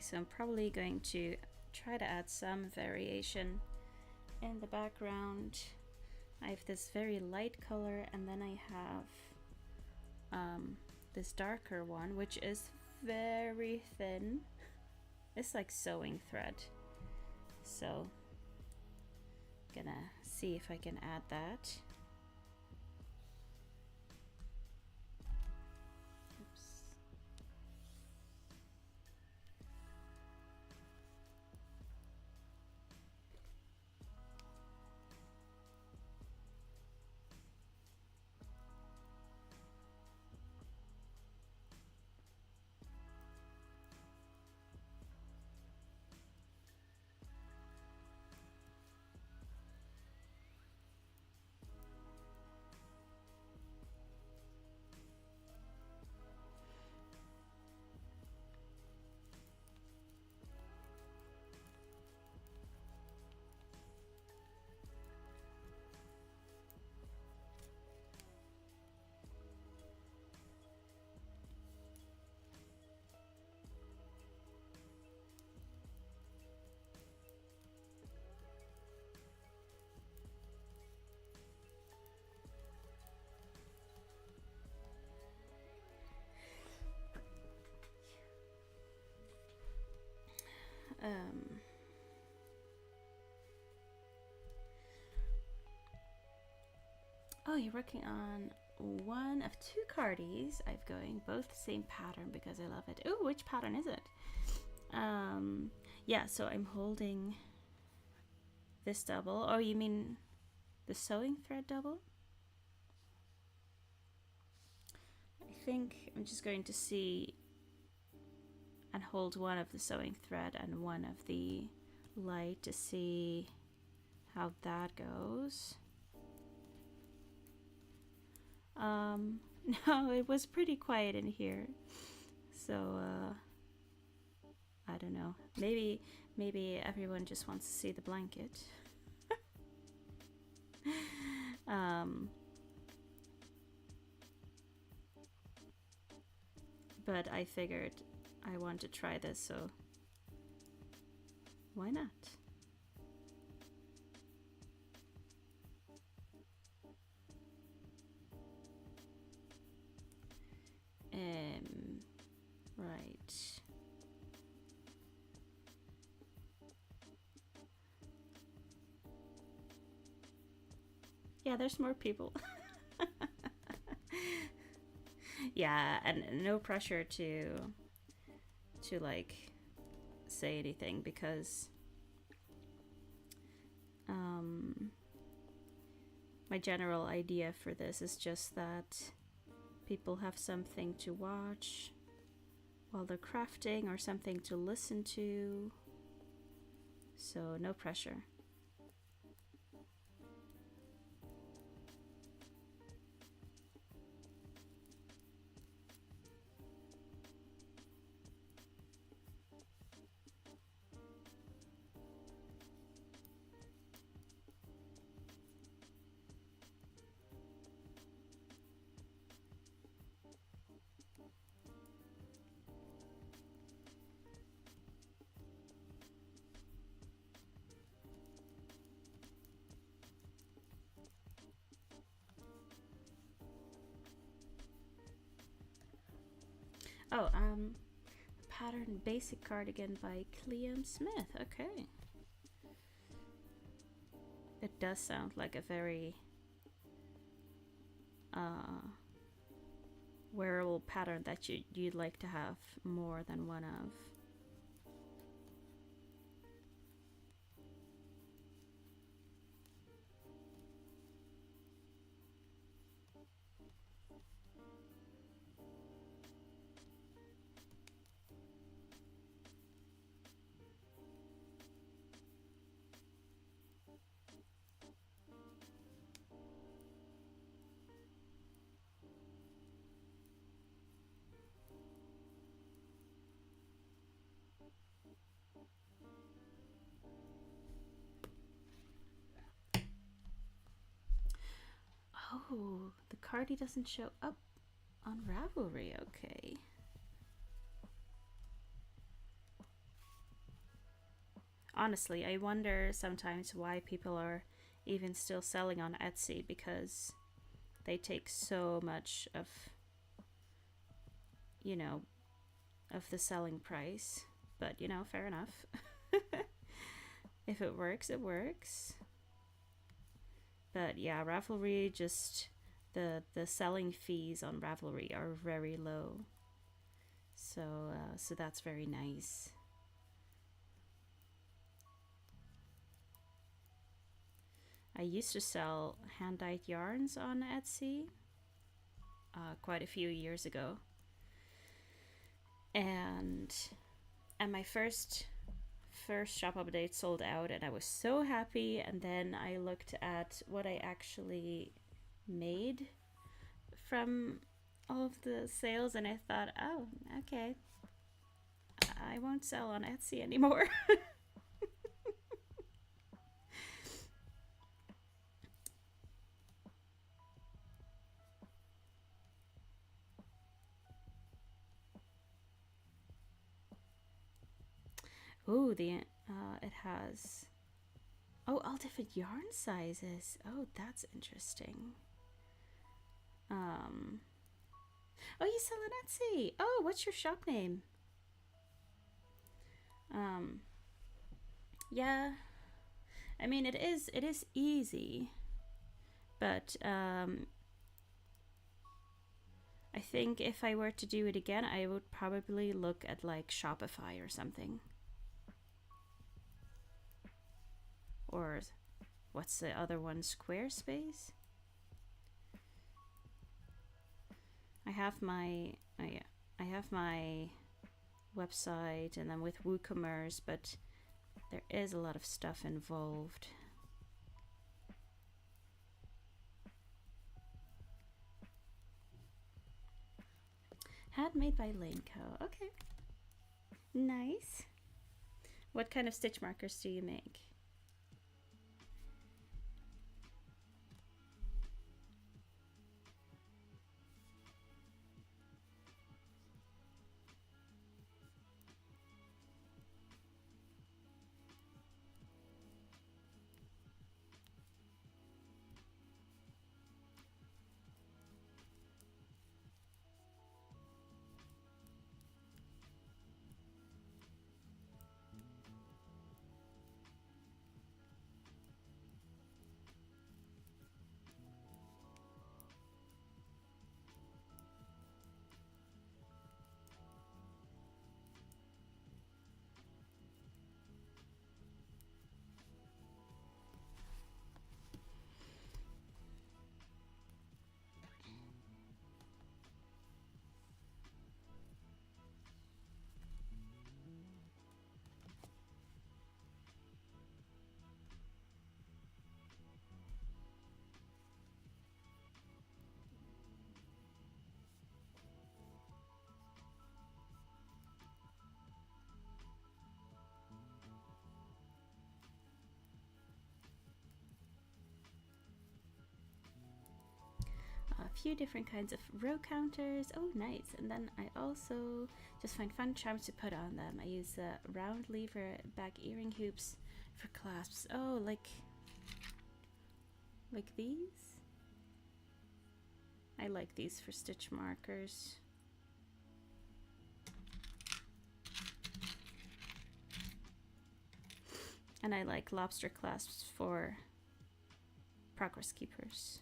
Okay, so I'm probably going to try to add some variation in the background. I have this very light color, and then I have this darker one, which is very thin. It's like sewing thread. So gonna see if I can add that. Oh, you're working on one of two cardies. I've going both the same pattern because I love it. Oh, which pattern is it? Yeah, so I'm holding this double. Oh, you mean the sewing thread double? I think I'm just going to see and hold one of the sewing thread and one of the light to see how that goes. No, it was pretty quiet in here, so I don't know. Maybe everyone just wants to see the blanket. But I figured I want to try this, so why not? Right. Yeah, there's more people. Yeah, and no pressure to like say anything, because my general idea for this is just that people have something to watch while they're crafting or something to listen to, so no pressure. Oh, pattern basic cardigan by Clem Smith. Okay. It does sound like a very wearable pattern that you'd like to have more than one of. Oh, the cardie doesn't show up on Ravelry. Okay. honestly, I wonder sometimes why people are even still selling on Etsy, because they take so much of, you know, of the selling price. But, you know, fair enough. If it works, it works. But yeah, Ravelry, just the selling fees on Ravelry are very low. So that's very nice. I used to sell hand-dyed yarns on Etsy quite a few years ago, and my first shop update sold out, and I was so happy. And then I looked at what I actually made from all of the sales, and I thought, oh, okay, I won't sell on Etsy anymore. Ooh, it has, oh, all different yarn sizes. Oh, that's interesting. Oh, you sell on Etsy. Oh, what's your shop name? Yeah, I mean, it is easy, but I think if I were to do it again, I would probably look at like Shopify or something. Or what's the other one? Squarespace? I have my website, and then with WooCommerce, but there is a lot of stuff involved. Handmade by Laneco. Okay. Nice. What kind of stitch markers do you make? A few different kinds of row counters. Oh, nice. And then I also just find fun charms to put on them. I use round lever back earring hoops for clasps. Oh, like these? I like these for stitch markers. And I like lobster clasps for progress keepers.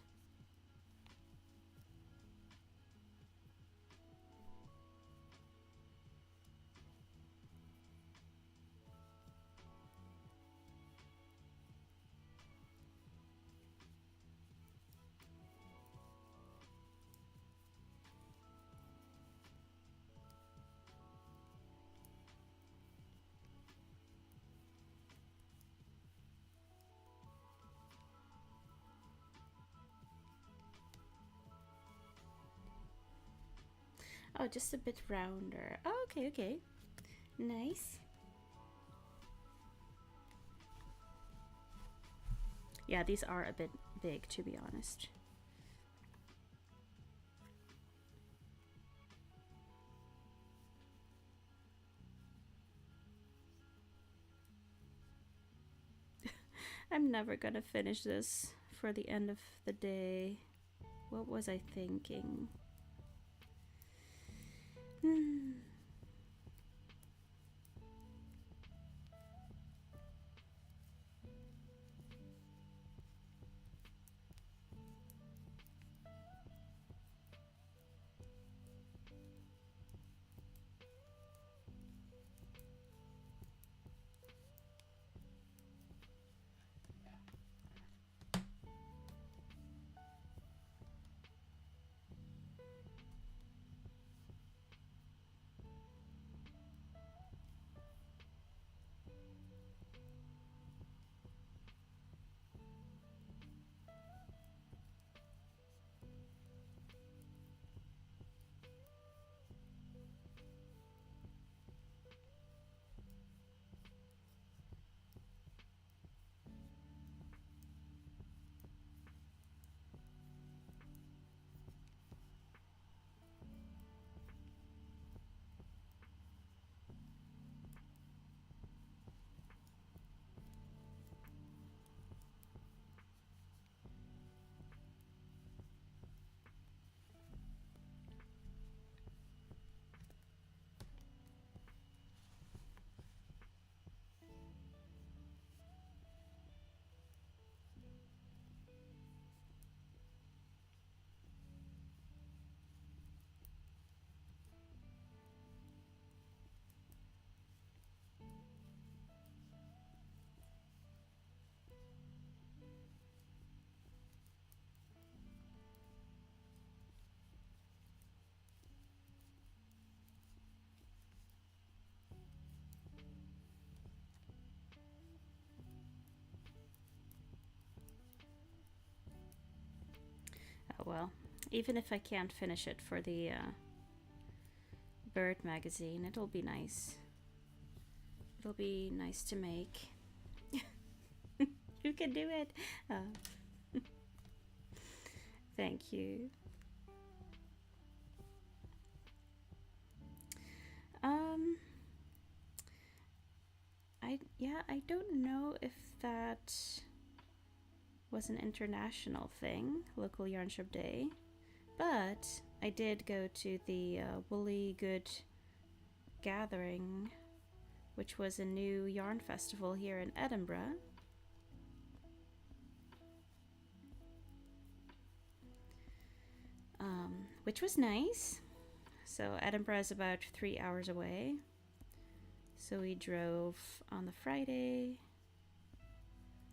Oh, just a bit rounder. Oh, okay, okay. Nice. Yeah, these are a bit big, to be honest. I'm never gonna finish this for the end of the day. What was I thinking? Oh well, even if I can't finish it for the bird magazine, it'll be nice. It'll be nice to make. You can do it. Thank you. I don't know if that was an international thing, Local Yarn Shop Day, but I did go to the Woolly Good Gathering, which was a new yarn festival here in Edinburgh. Which was nice. So Edinburgh is about 3 hours away. So we drove on the Friday,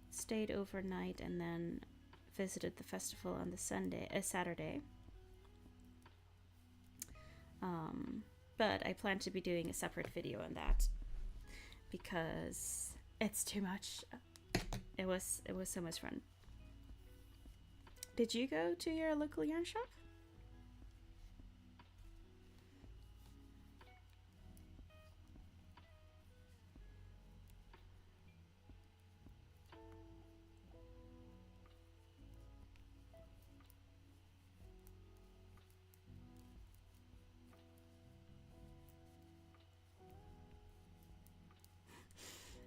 stayed overnight, and then visited the festival on the Saturday. But I plan to be doing a separate video on that because it's too much. It was so much fun. Did you go to your local yarn shop?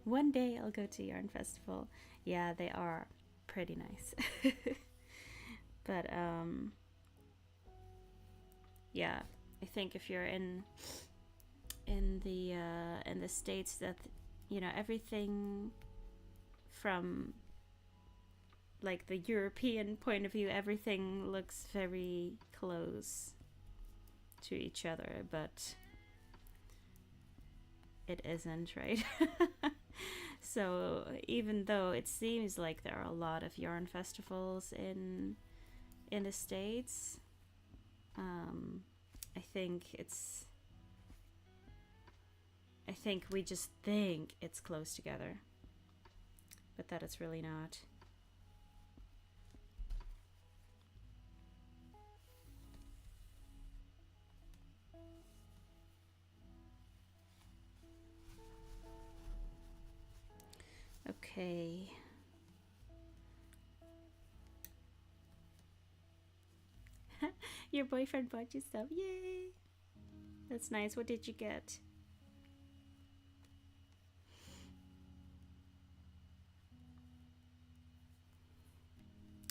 One day I'll go to Yarn Festival. Yeah, they are pretty nice. But yeah, I think if you're in the States, that everything from like the European point of view, everything looks very close to each other, but it isn't, right? So even though it seems like there are a lot of yarn festivals in the States, I think we just think it's close together, but that it's really not. Okay. Your boyfriend bought you stuff. Yay! That's nice. What did you get?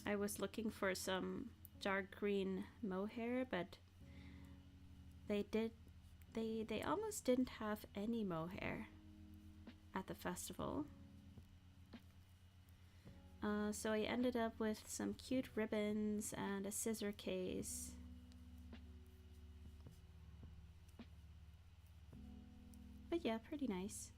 I was looking for some dark green mohair, but they almost didn't have any mohair at the festival. So I ended up with some cute ribbons and a scissor case. But yeah, pretty nice.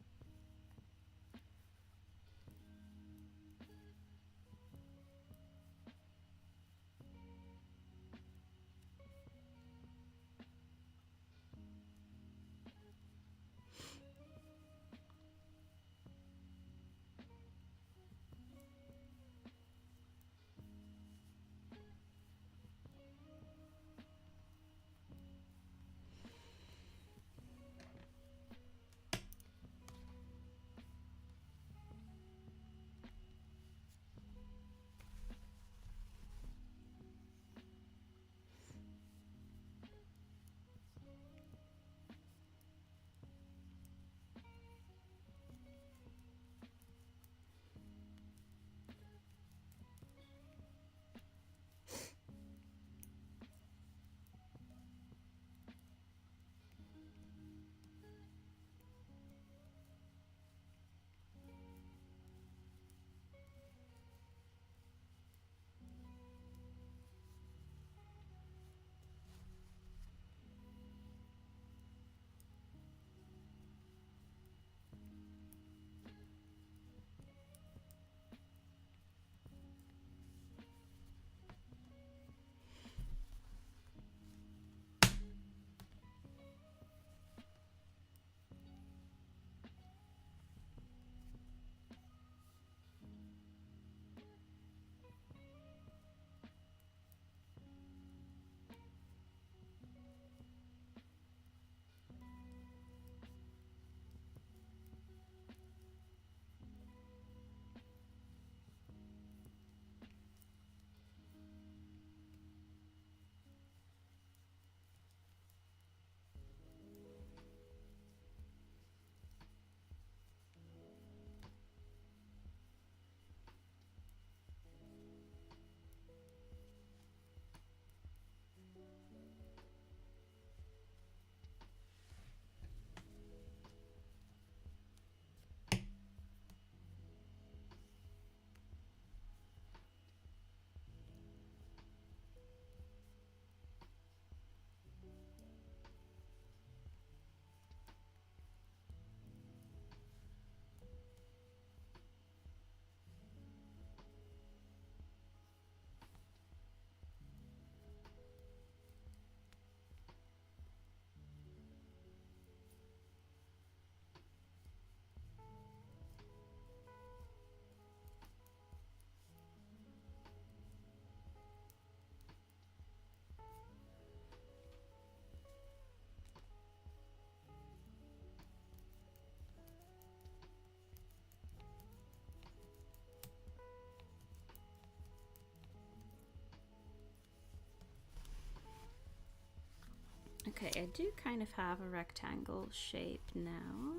Okay, I do kind of have a rectangle shape now.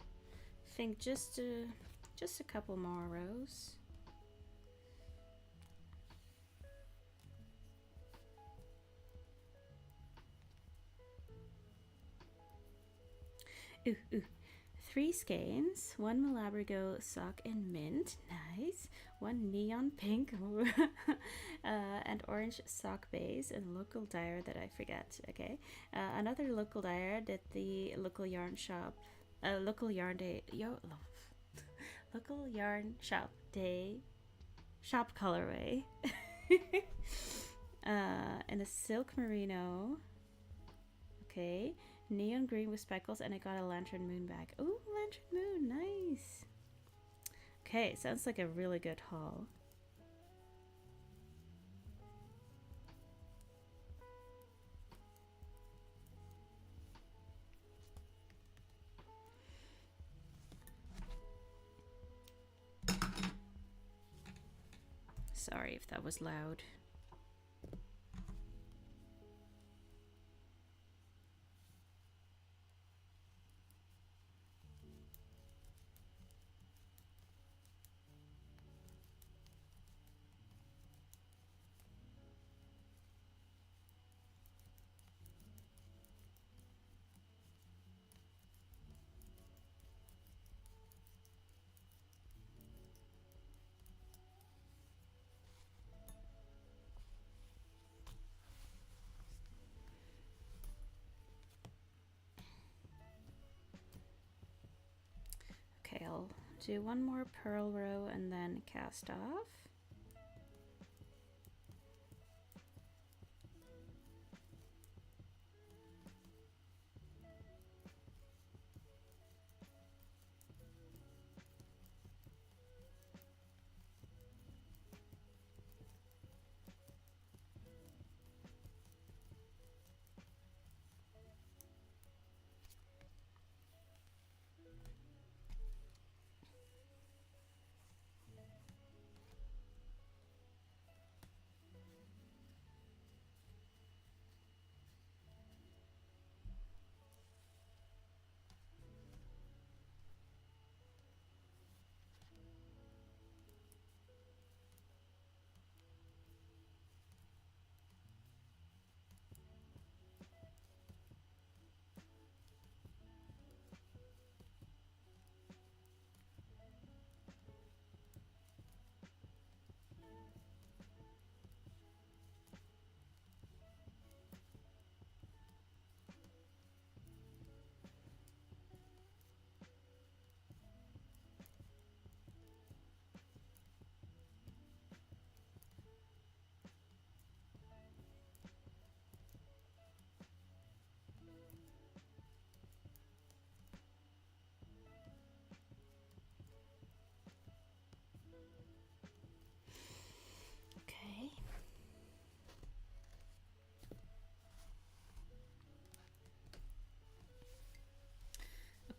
I think just a couple more rows. Ooh, ooh. 3 skeins, 1 Malabrigo sock in mint, nice. 1 neon pink and orange sock base, and local dyer that I forget. Okay, another local dyer did the local yarn shop, local yarn day, local yarn shop day, shop colorway, and a silk merino. Okay. Neon green with speckles, and I got a lantern moon bag. Ooh, lantern moon, nice. Okay, sounds like a really good haul. Sorry if that was loud. do one more purl row and then cast off.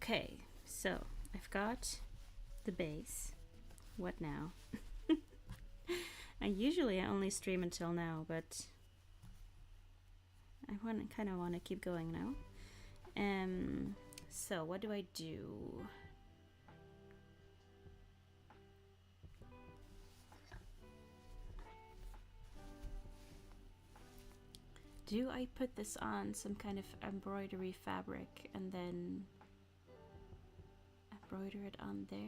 Okay, so I've got the base. What now? Usually I only stream until now, but I kind of want to keep going now. So what do I do? Do I put this on some kind of embroidery fabric and then embroider it on there?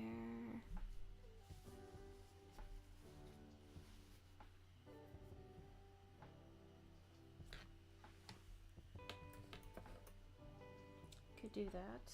Could do that.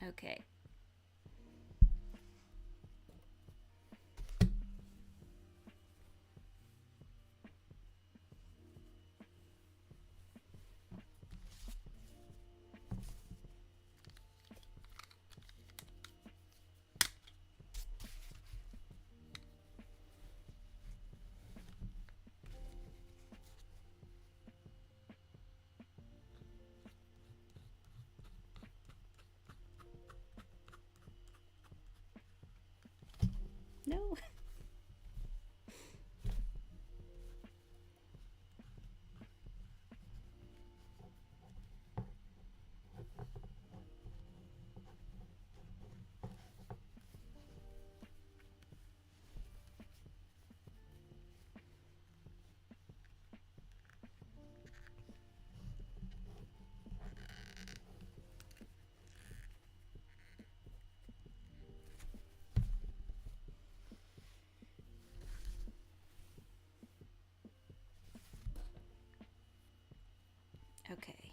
Okay. Okay.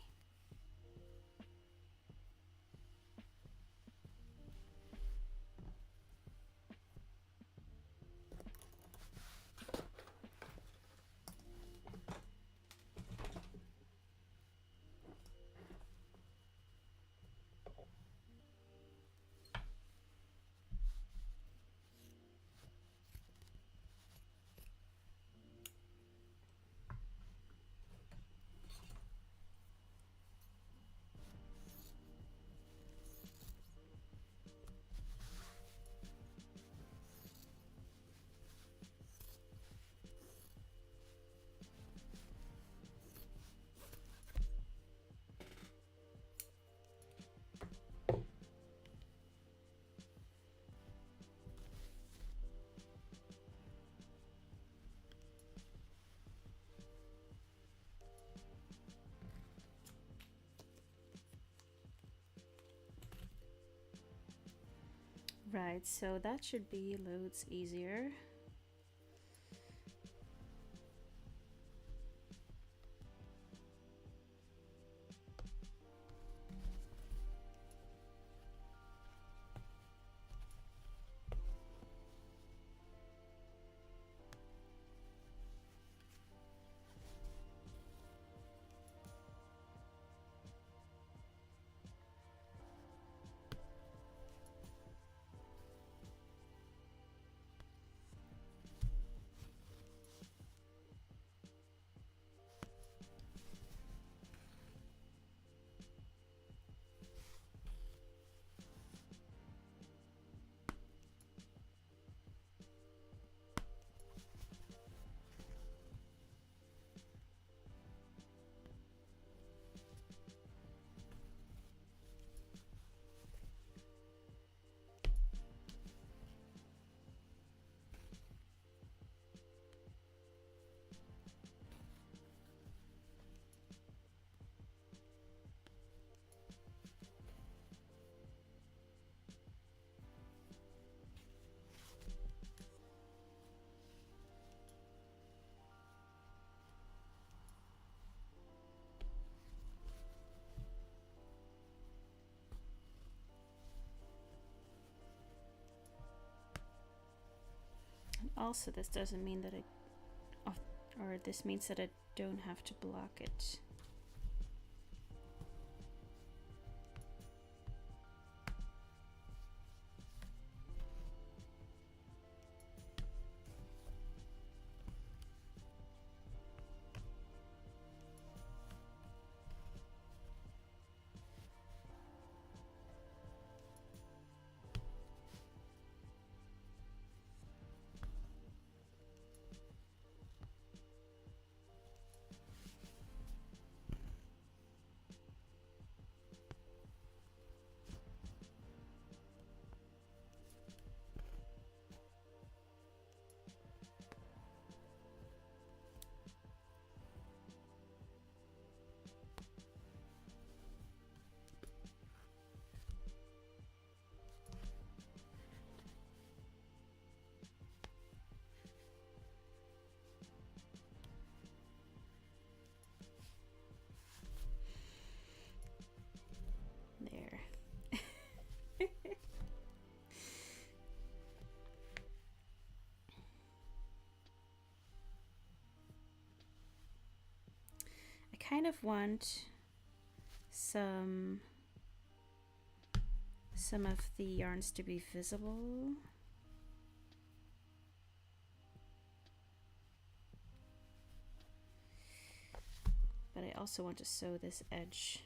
Right, so that should be loads easier. Also, this doesn't mean that or this means that I don't have to block it. There. I kind of want some of the yarns to be visible. But I also want to sew this edge.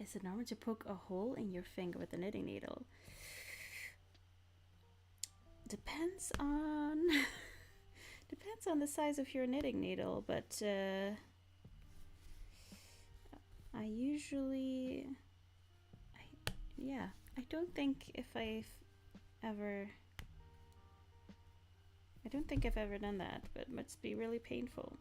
Is it normal to poke a hole in your finger with a knitting needle? Depends on depends on the size of your knitting needle, but I usually, I don't think I've ever done that, but it must be really painful.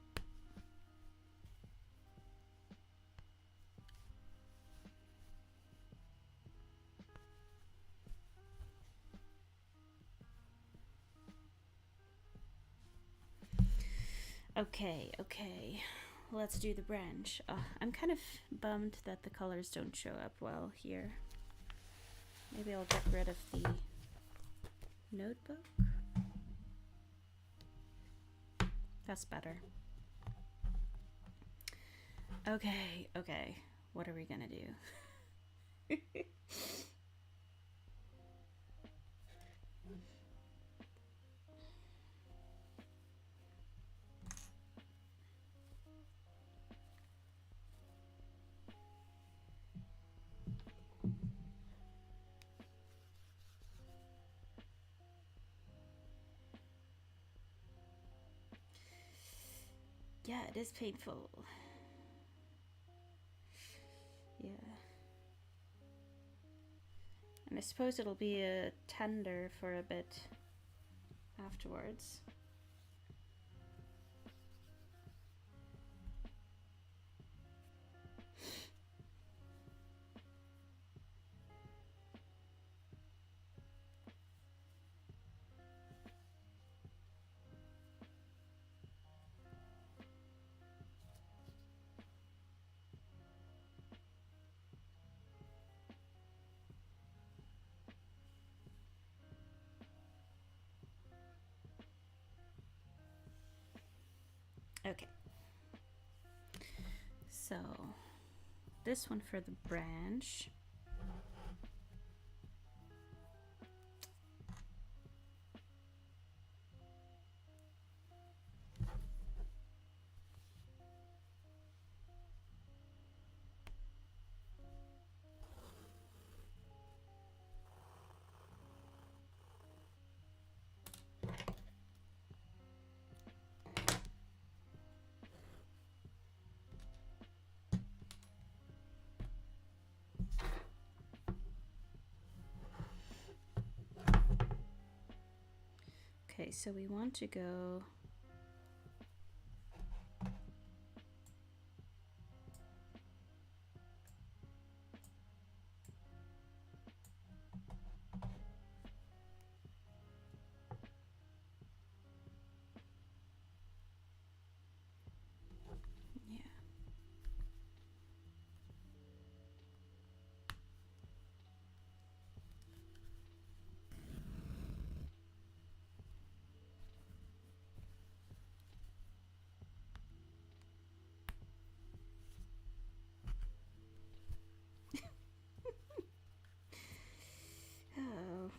Okay, let's do the branch. I'm kind of bummed that the colors don't show up well here. Maybe I'll get rid of the notebook. That's better. Okay, what are we gonna do? Yeah, it is painful. Yeah. And I suppose it'll be tender for a bit afterwards. Okay. So, this one for the branch. Okay, so we want to go oh.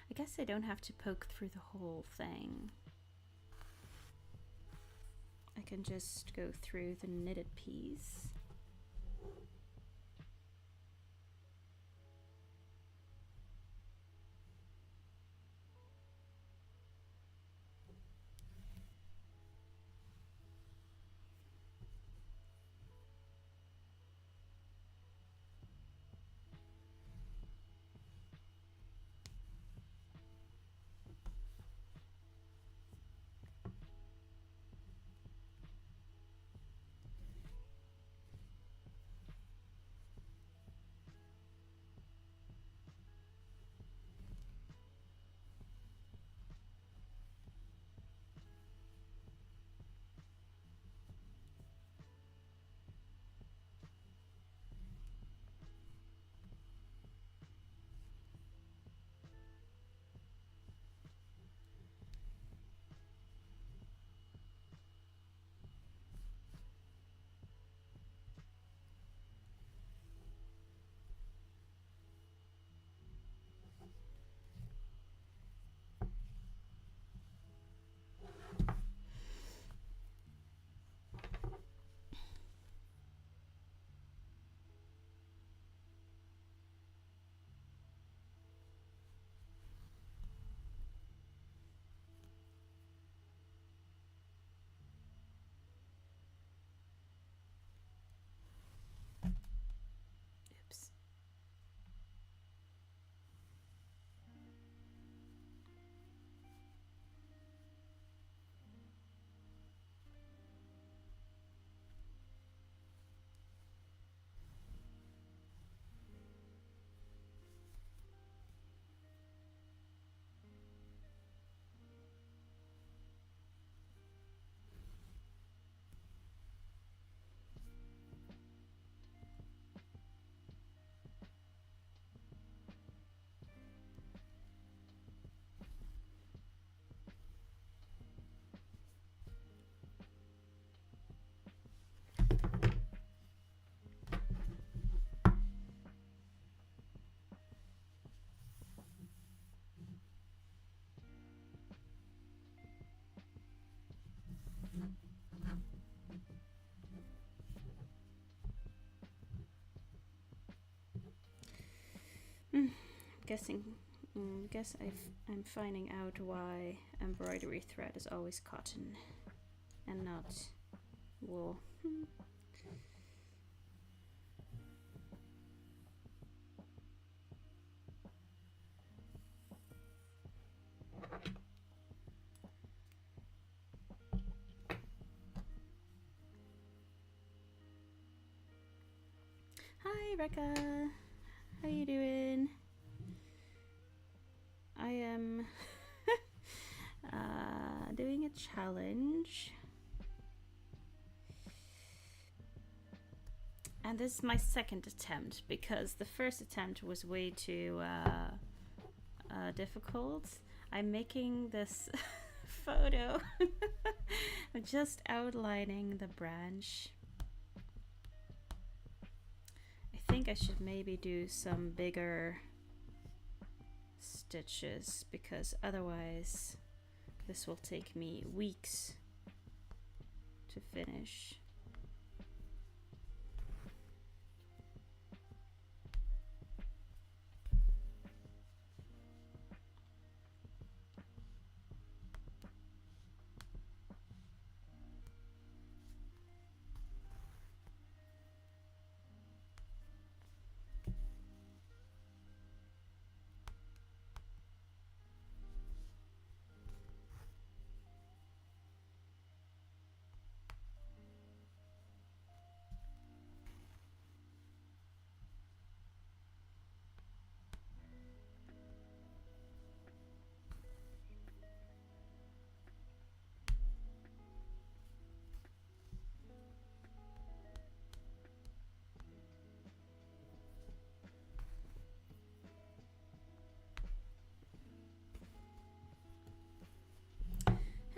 I guess I don't have to poke through the whole thing. I can just go through the knitted piece. I'm finding out why embroidery thread is always cotton and not wool. Hi Rekka, how you doing? I am doing a challenge, and this is my second attempt because the first attempt was way too difficult. I'm making this photo just outlining the branch. I think I should maybe do some bigger stitches because otherwise this will take me weeks to finish.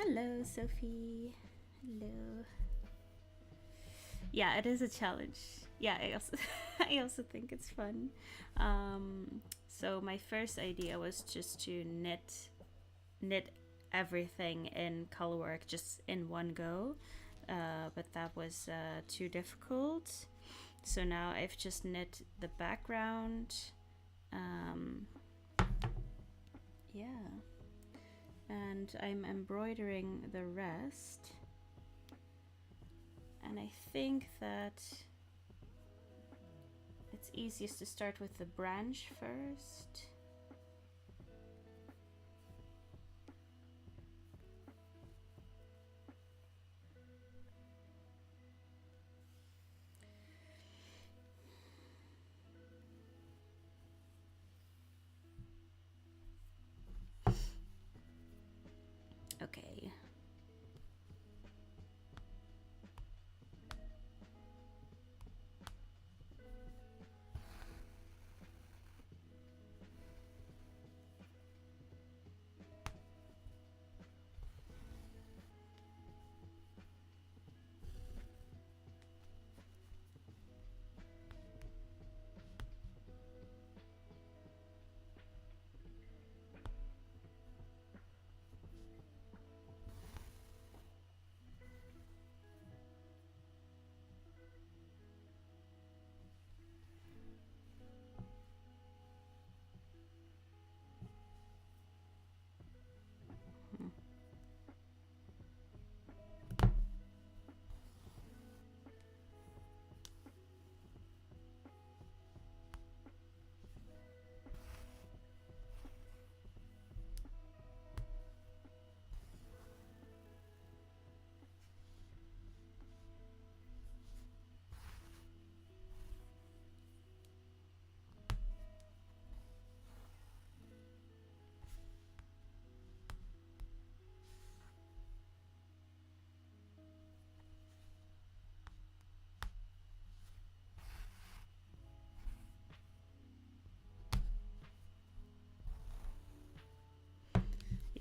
Hello, Sophie. Hello. Yeah, it is a challenge. Yeah, I also think it's fun. So my first idea was just to knit everything in colorwork just in one go, but that was too difficult. So now I've just knit the background. Yeah. And I'm embroidering the rest, and I think that it's easiest to start with the branch first. Okay.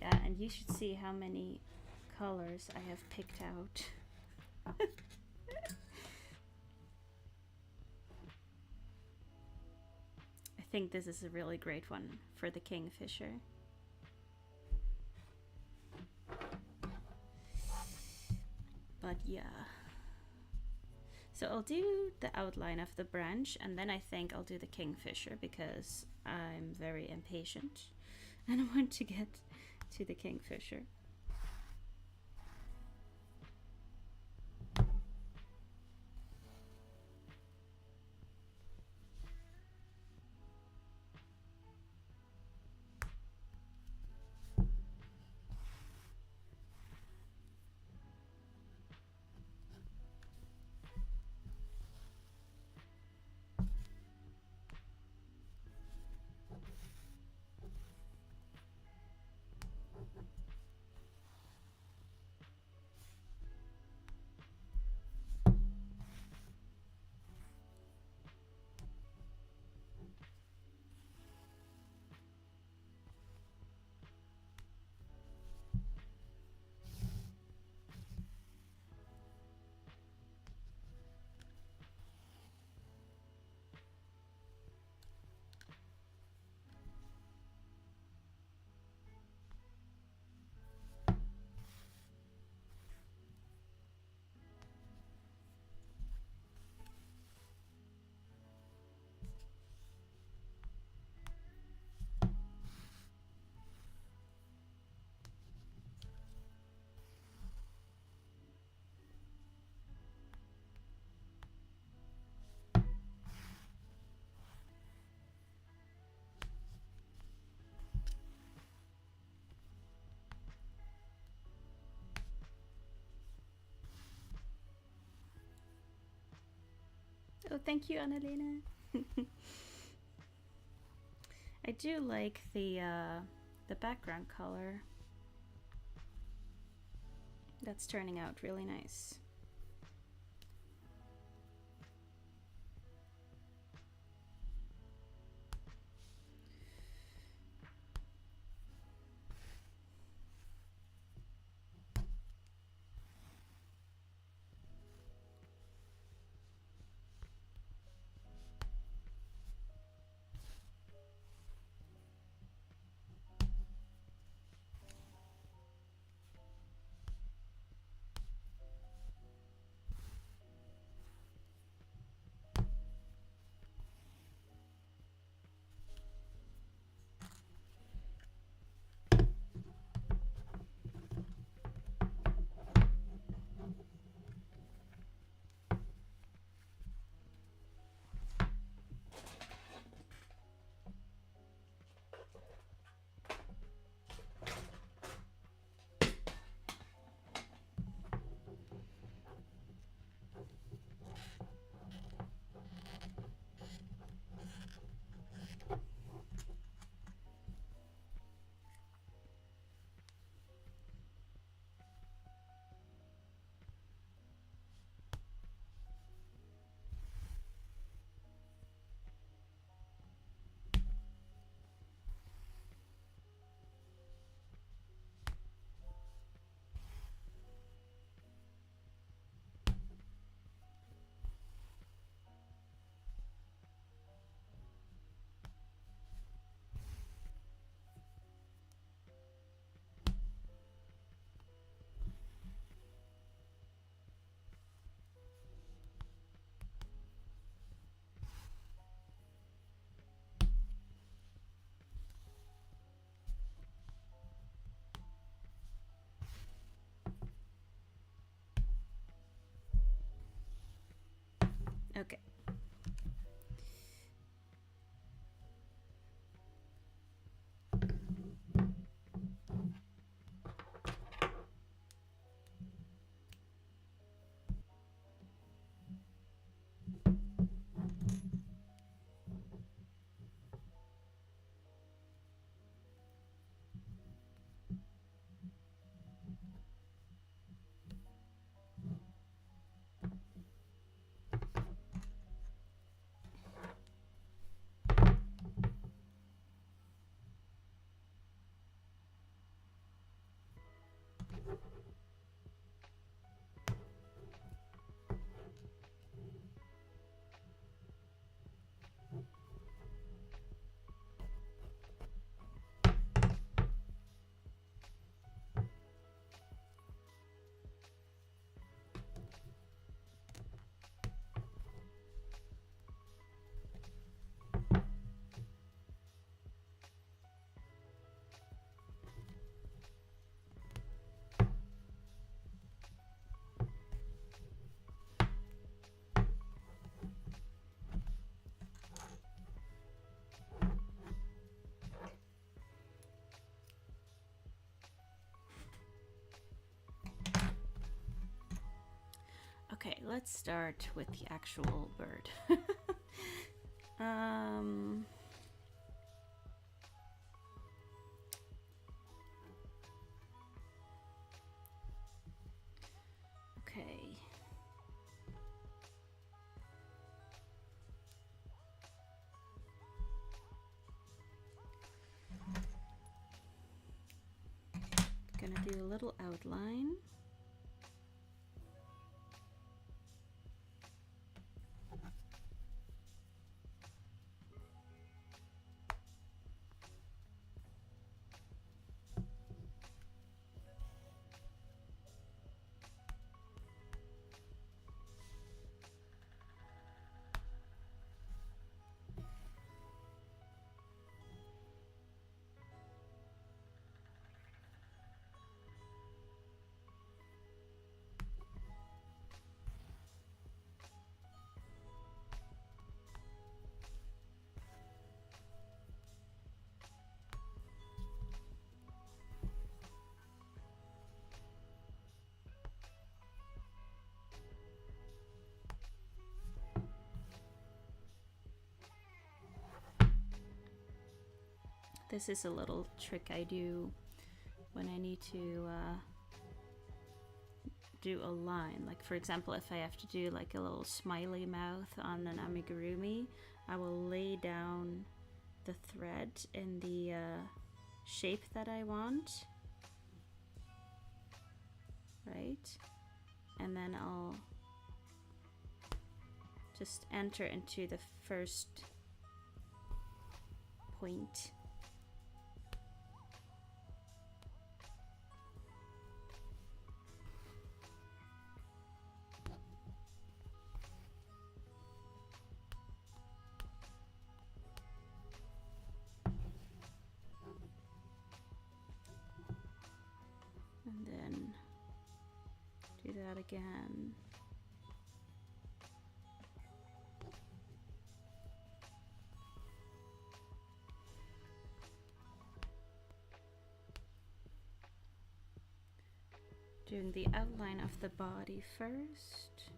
Yeah, and you should see how many colors I have picked out. I think this is a really great one for the kingfisher. But yeah, So I'll do the outline of the branch, and then I think I'll do the kingfisher because I'm very impatient and I want to get to the kingfisher. Oh, thank you, Annalena. I do like the background color. That's turning out really nice. Okay. Okay, let's start with the actual bird. Okay. Gonna do a little outline. This is a little trick I do when I need to do a line. Like for example, if I have to do like a little smiley mouth on an amigurumi, I will lay down the thread in the shape that I want, right? And then I'll just enter into the first point. And then do that again. Doing the outline of the body first.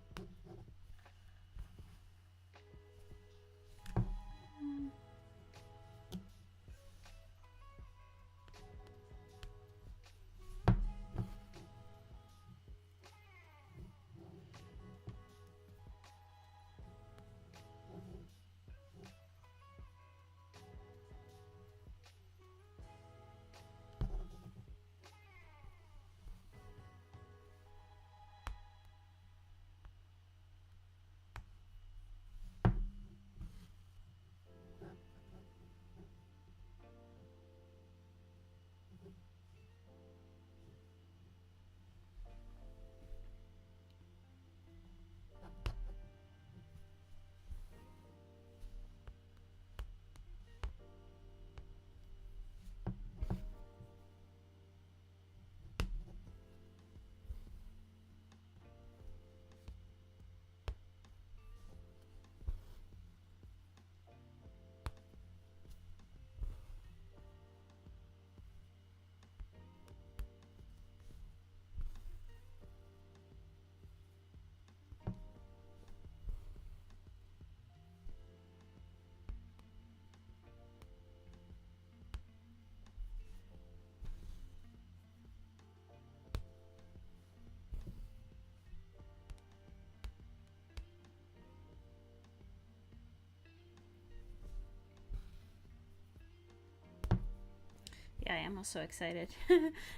Yeah, I am also excited.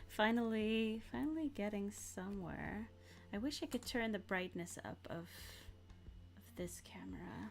finally getting somewhere. I wish I could turn the brightness up of this camera.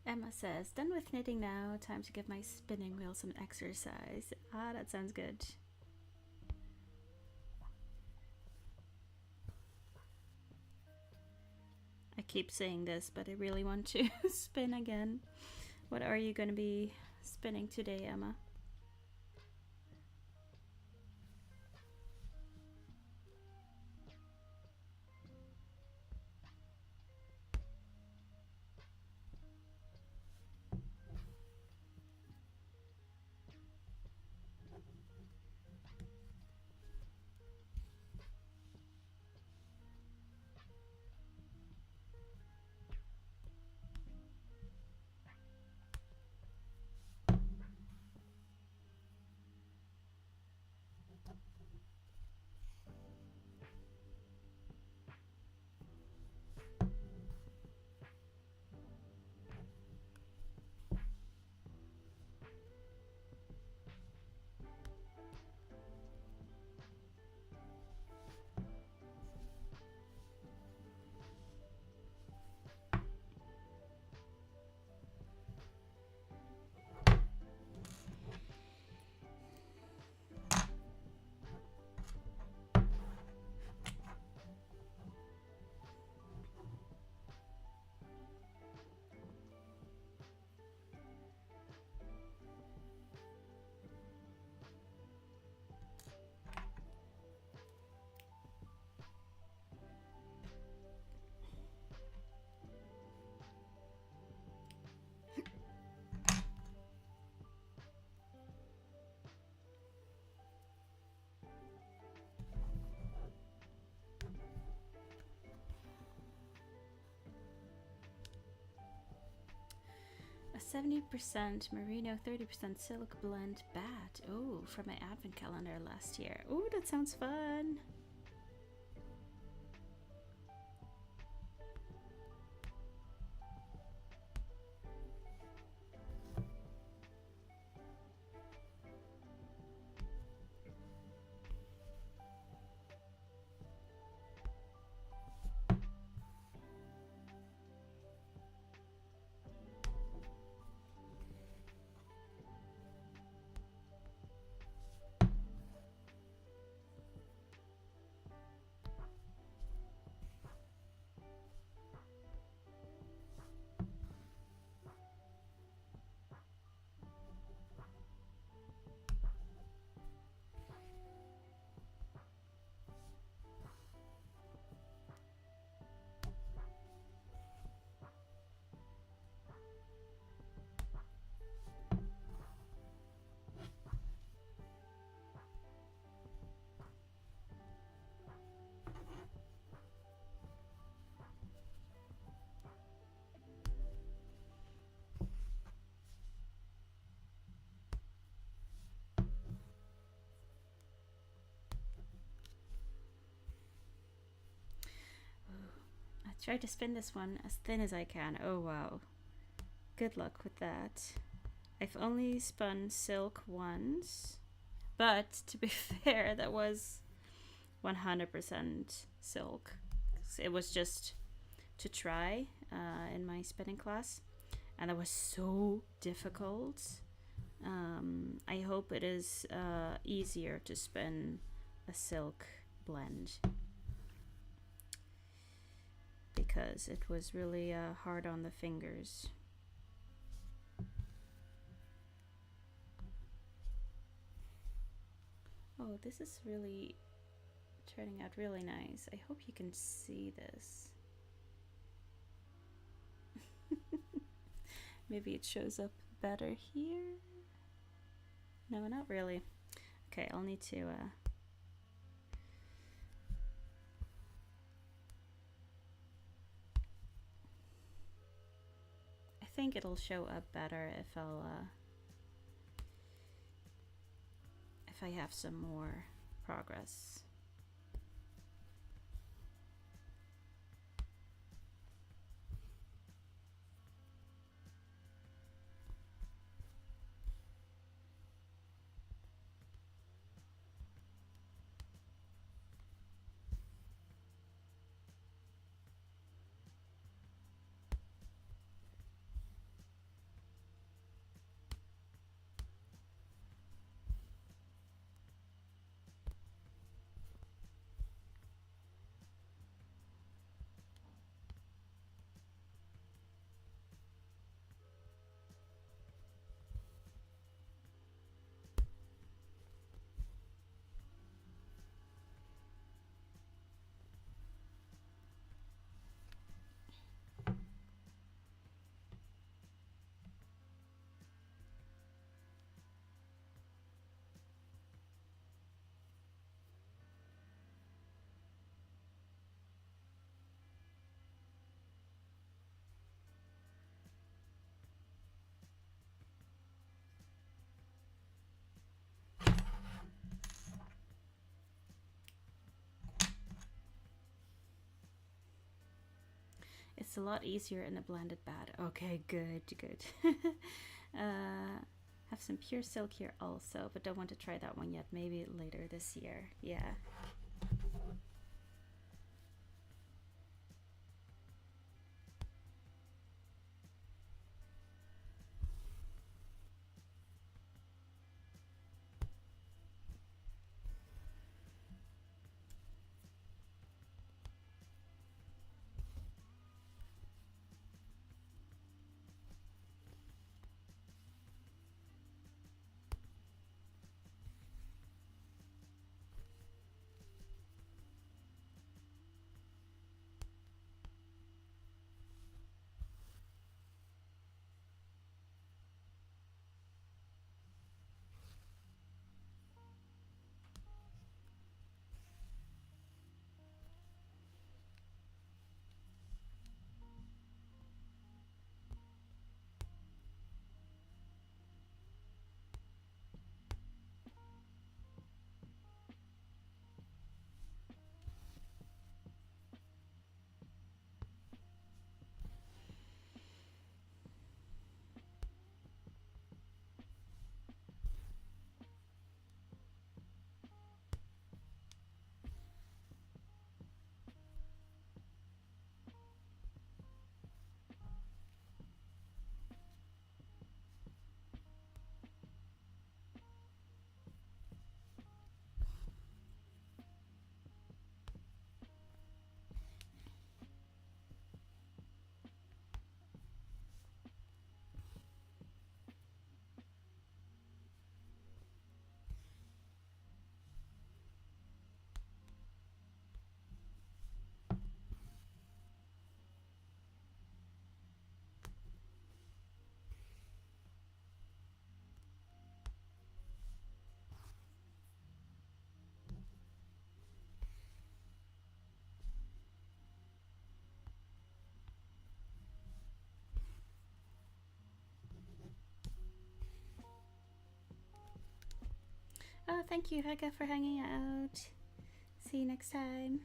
Emma says, done with knitting now, time to give my spinning wheel some exercise. Ah, that sounds good. I keep saying this, but I really want to spin again. What are you going to be spinning today, Emma? A 70% merino, 30% silk blend bat. Oh, from my advent calendar last year. Oh, that sounds fun. Try to spin this one as thin as I can. Oh wow. Good luck with that. I've only spun silk once, but to be fair, that was 100% silk. It was just to try in my spinning class, and that was so difficult. I hope it is easier to spin a silk blend, because it was really hard on the fingers. Oh, this is really turning out really nice. I hope you can see this. Maybe it shows up better here. No, not really. Okay, I'll need to I think it'll show up better if I have some more progress. It's a lot easier in a blended bed. Okay, good, good. Have some pure silk here also, but don't want to try that one yet. Maybe later this year. Yeah. Oh, thank you, Hega, for hanging out. See you next time.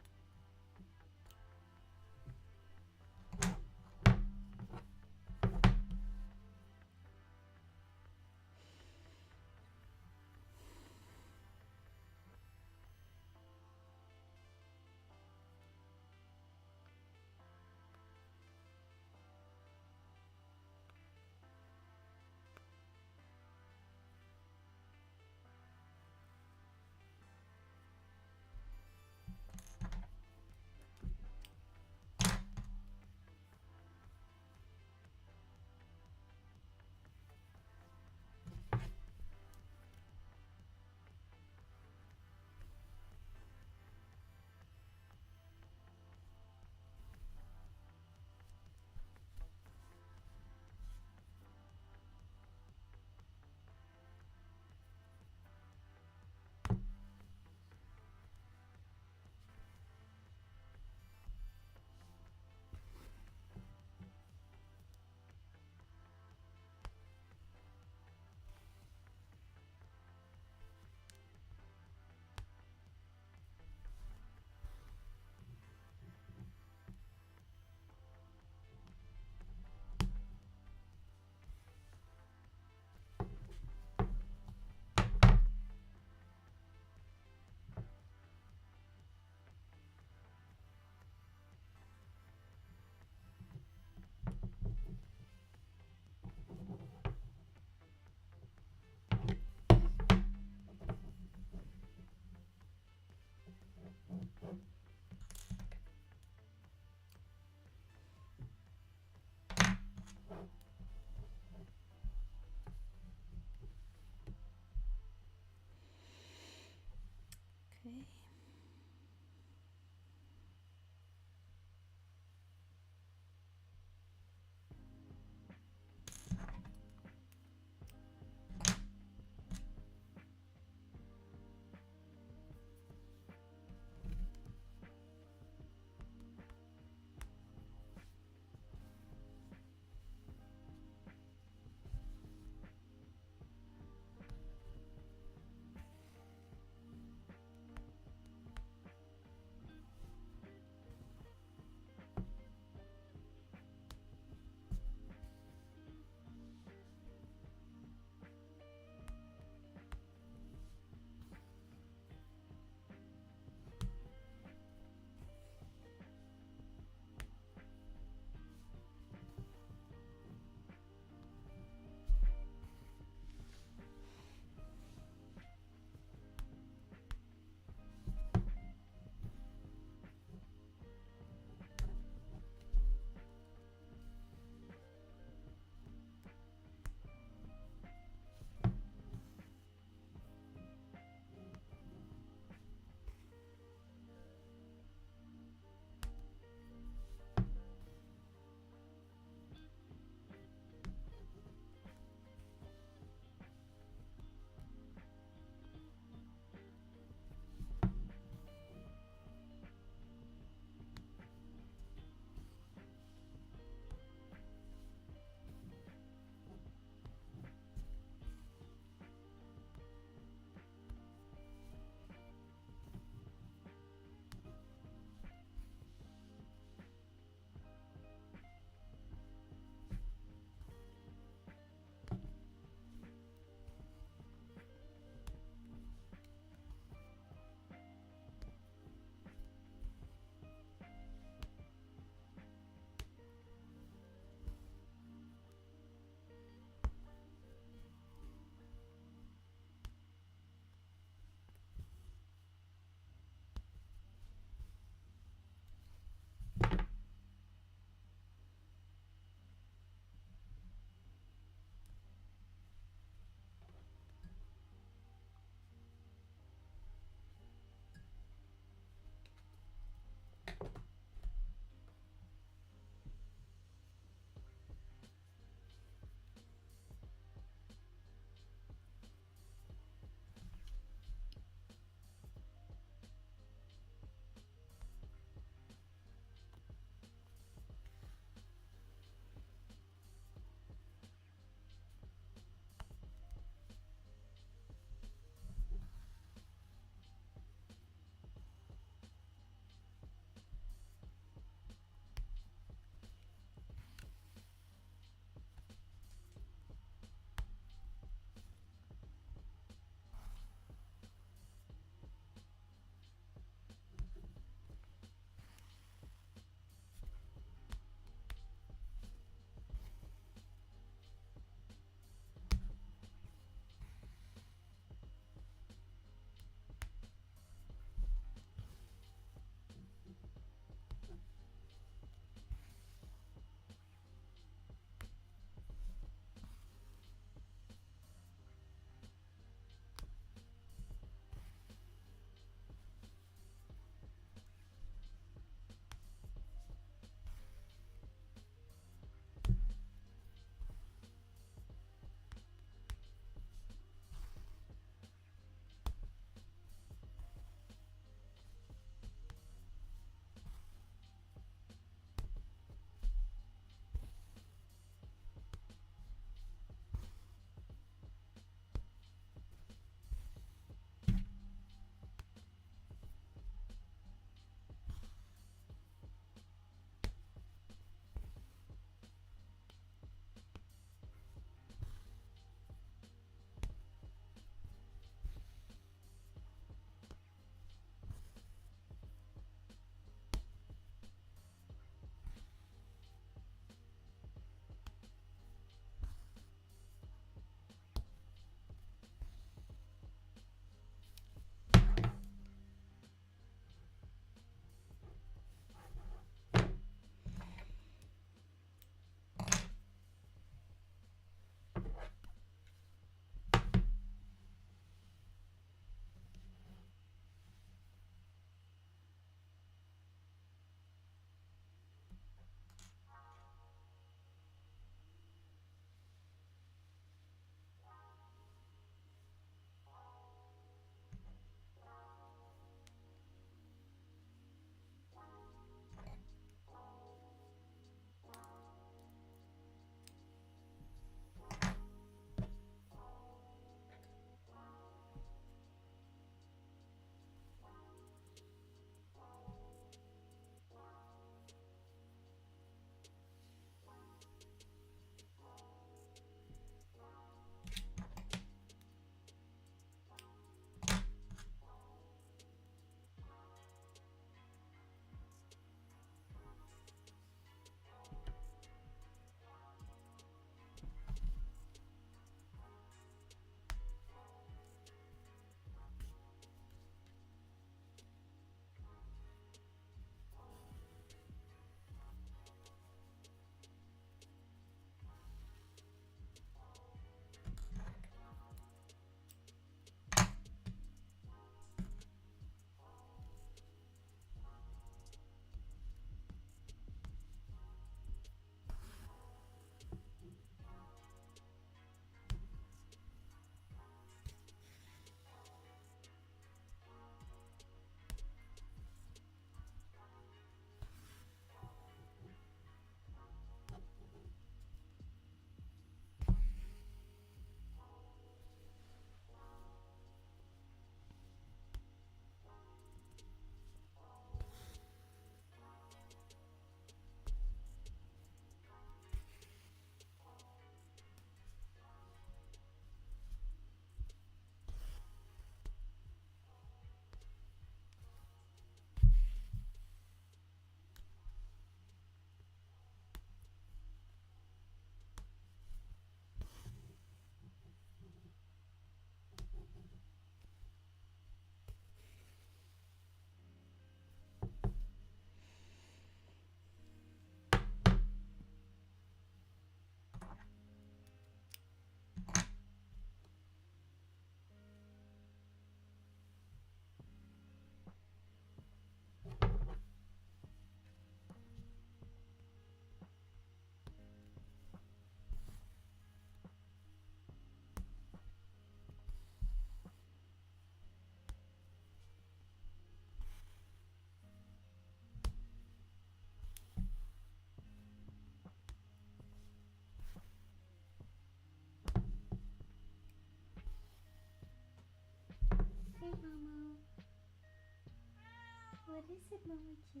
is it, Mama G?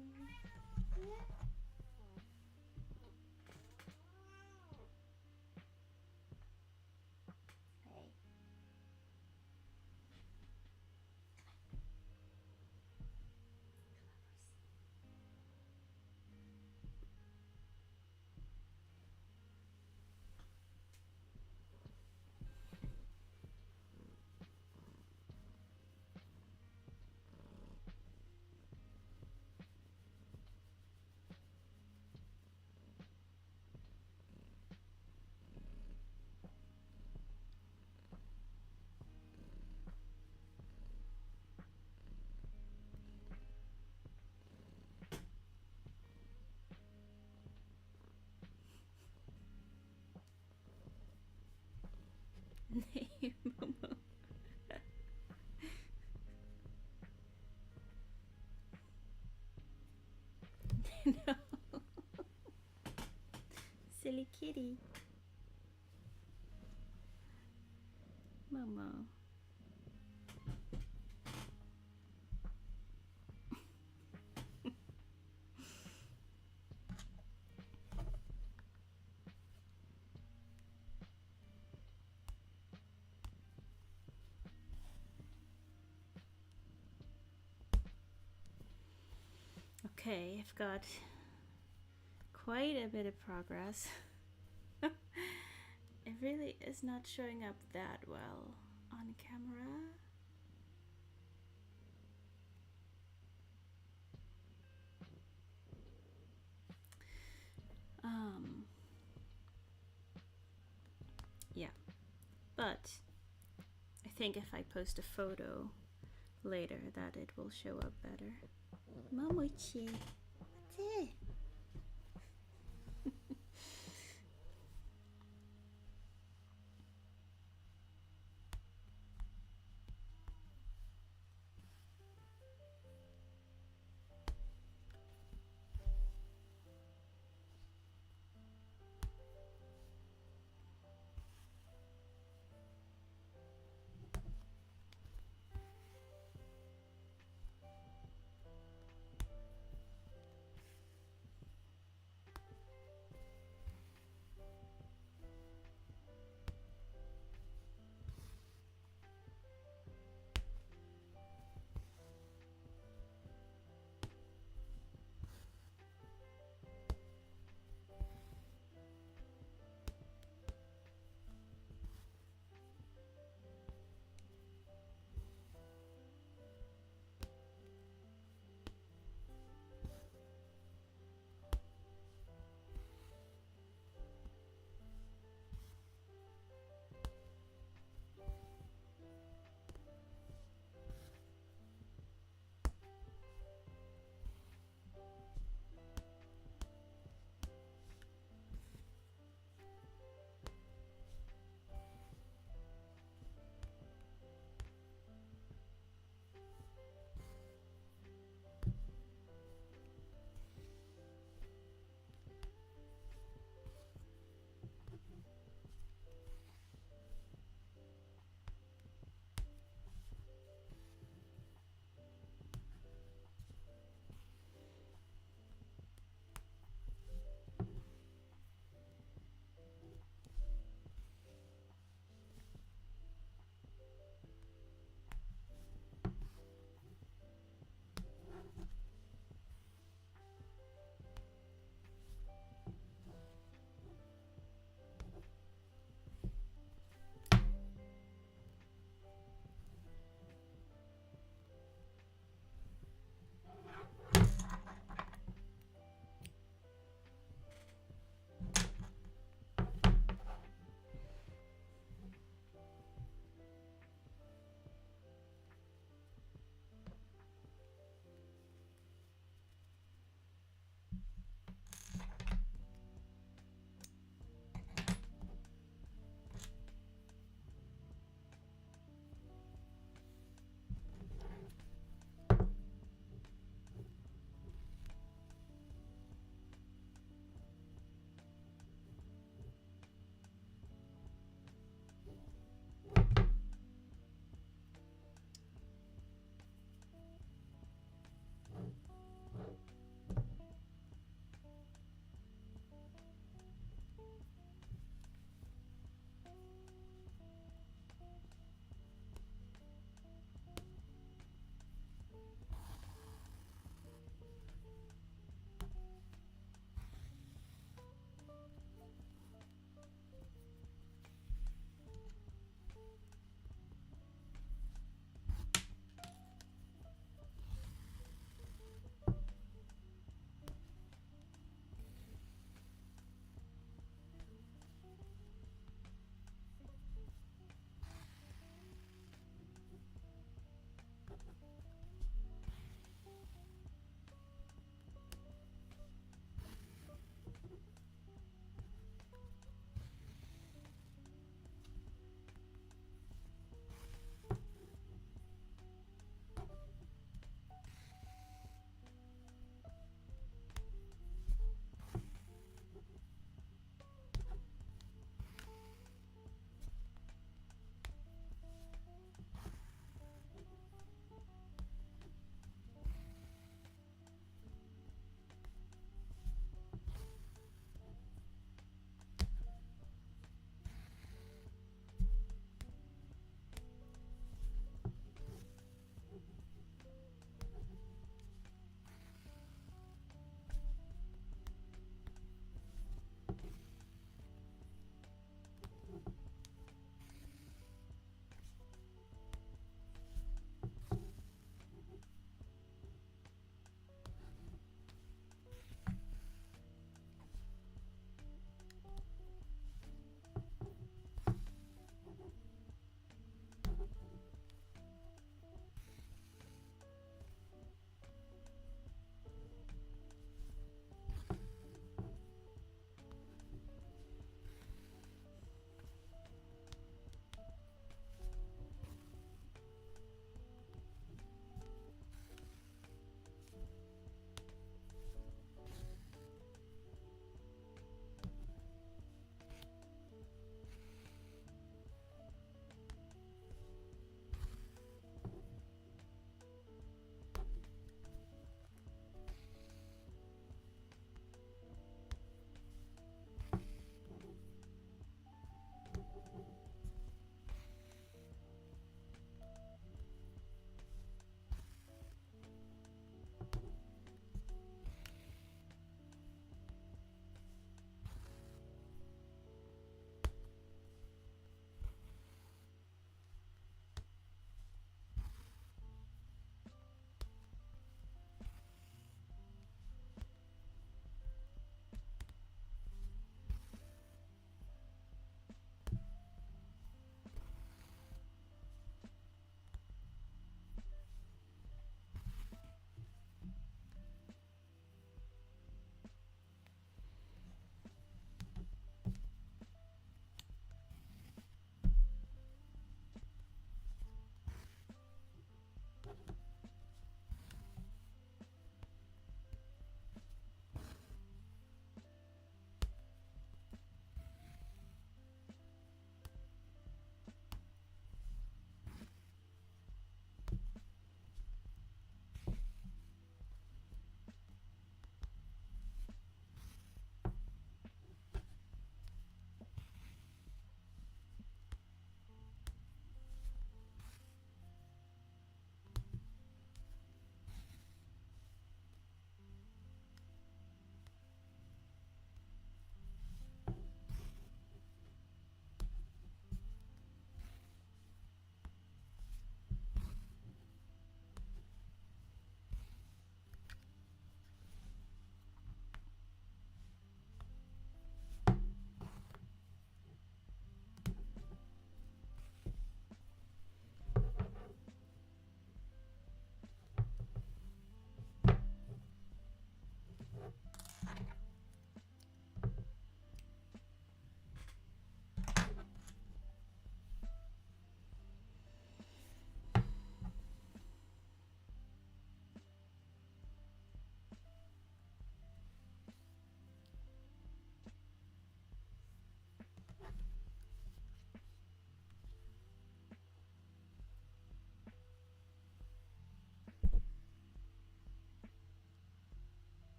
Yeah. Hey. Hey, Momo. No. Silly kitty. Momo. Okay, I've got quite a bit of progress. It really is not showing up that well on camera. Yeah, but I think if I post a photo later that it will show up better. Momochi, what's it?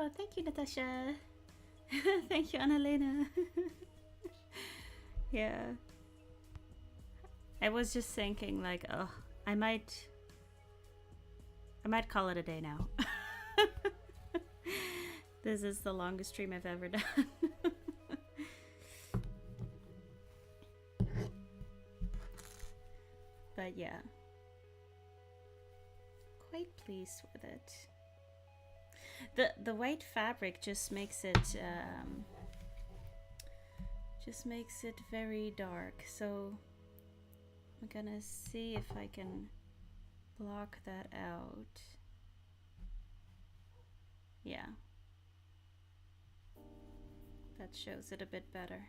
Oh, thank you, Natasha. Thank you, Annalena. Yeah. I was just thinking like, oh, I might call it a day now. This is the longest stream I've ever done. But yeah, quite pleased with it. The white fabric just makes it very dark. So I'm gonna see if I can block that out. Yeah, that shows it a bit better.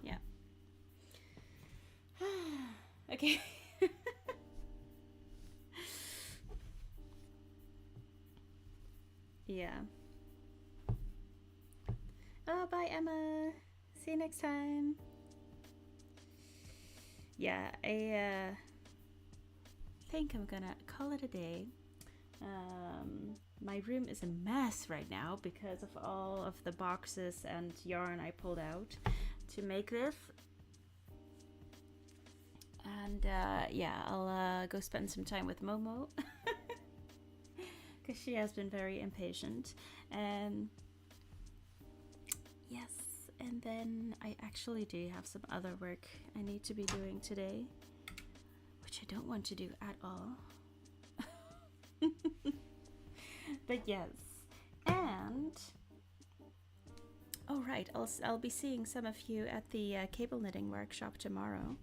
Yeah. Okay. Yeah. Oh, bye, Emma. See you next time. Yeah, I think I'm gonna call it a day. My room is a mess right now because of all of the boxes and yarn I pulled out to make this. And yeah, I'll go spend some time with Momo because she has been very impatient. Yes, and then I actually do have some other work I need to be doing today, which I don't want to do at all. But yes, and oh right, I'll be seeing some of you at the cable knitting workshop tomorrow.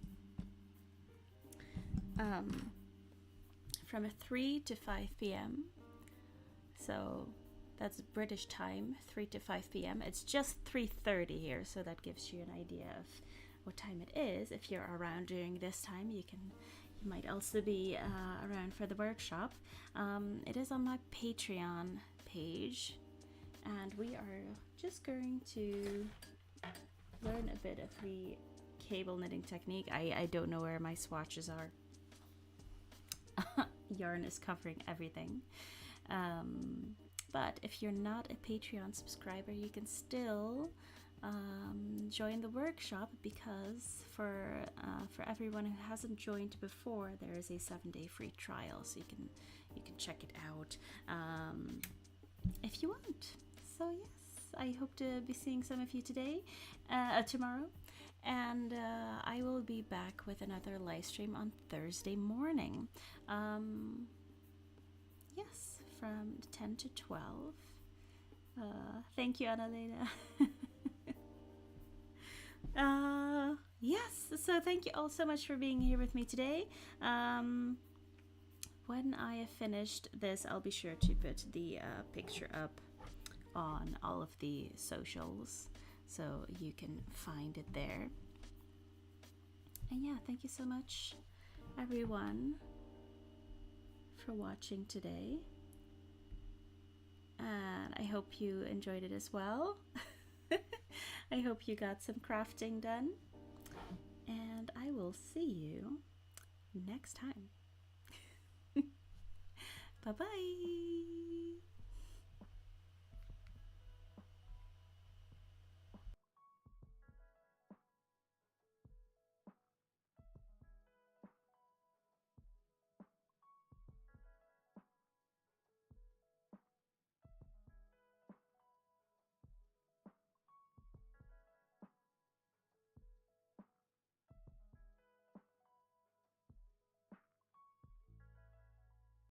From 3 to 5 p.m. So that's British time, 3 to 5 p.m. It's just 3:30 here, so that gives you an idea of what time it is. If you're around during this time, you might also be around for the workshop. It is on my Patreon page, and we are just going to learn a bit of the cable knitting technique. I don't know where my swatches are. Yarn is covering everything. But if you're not a Patreon subscriber, you can still join the workshop, because for everyone who hasn't joined before, there is a 7-day free trial, so you can check it out if you want. So yes, I hope to be seeing some of you tomorrow, and I will be back with another live stream on Thursday morning. Yes, from 10 to 12. Thank you, Annalena. Yes, so thank you all so much for being here with me today. When I have finished this, I'll be sure to put the picture up on all of the socials, so you can find it there. And yeah, thank you so much, everyone, for watching today. And I hope you enjoyed it as well. I hope you got some crafting done. And I will see you next time. Bye-bye.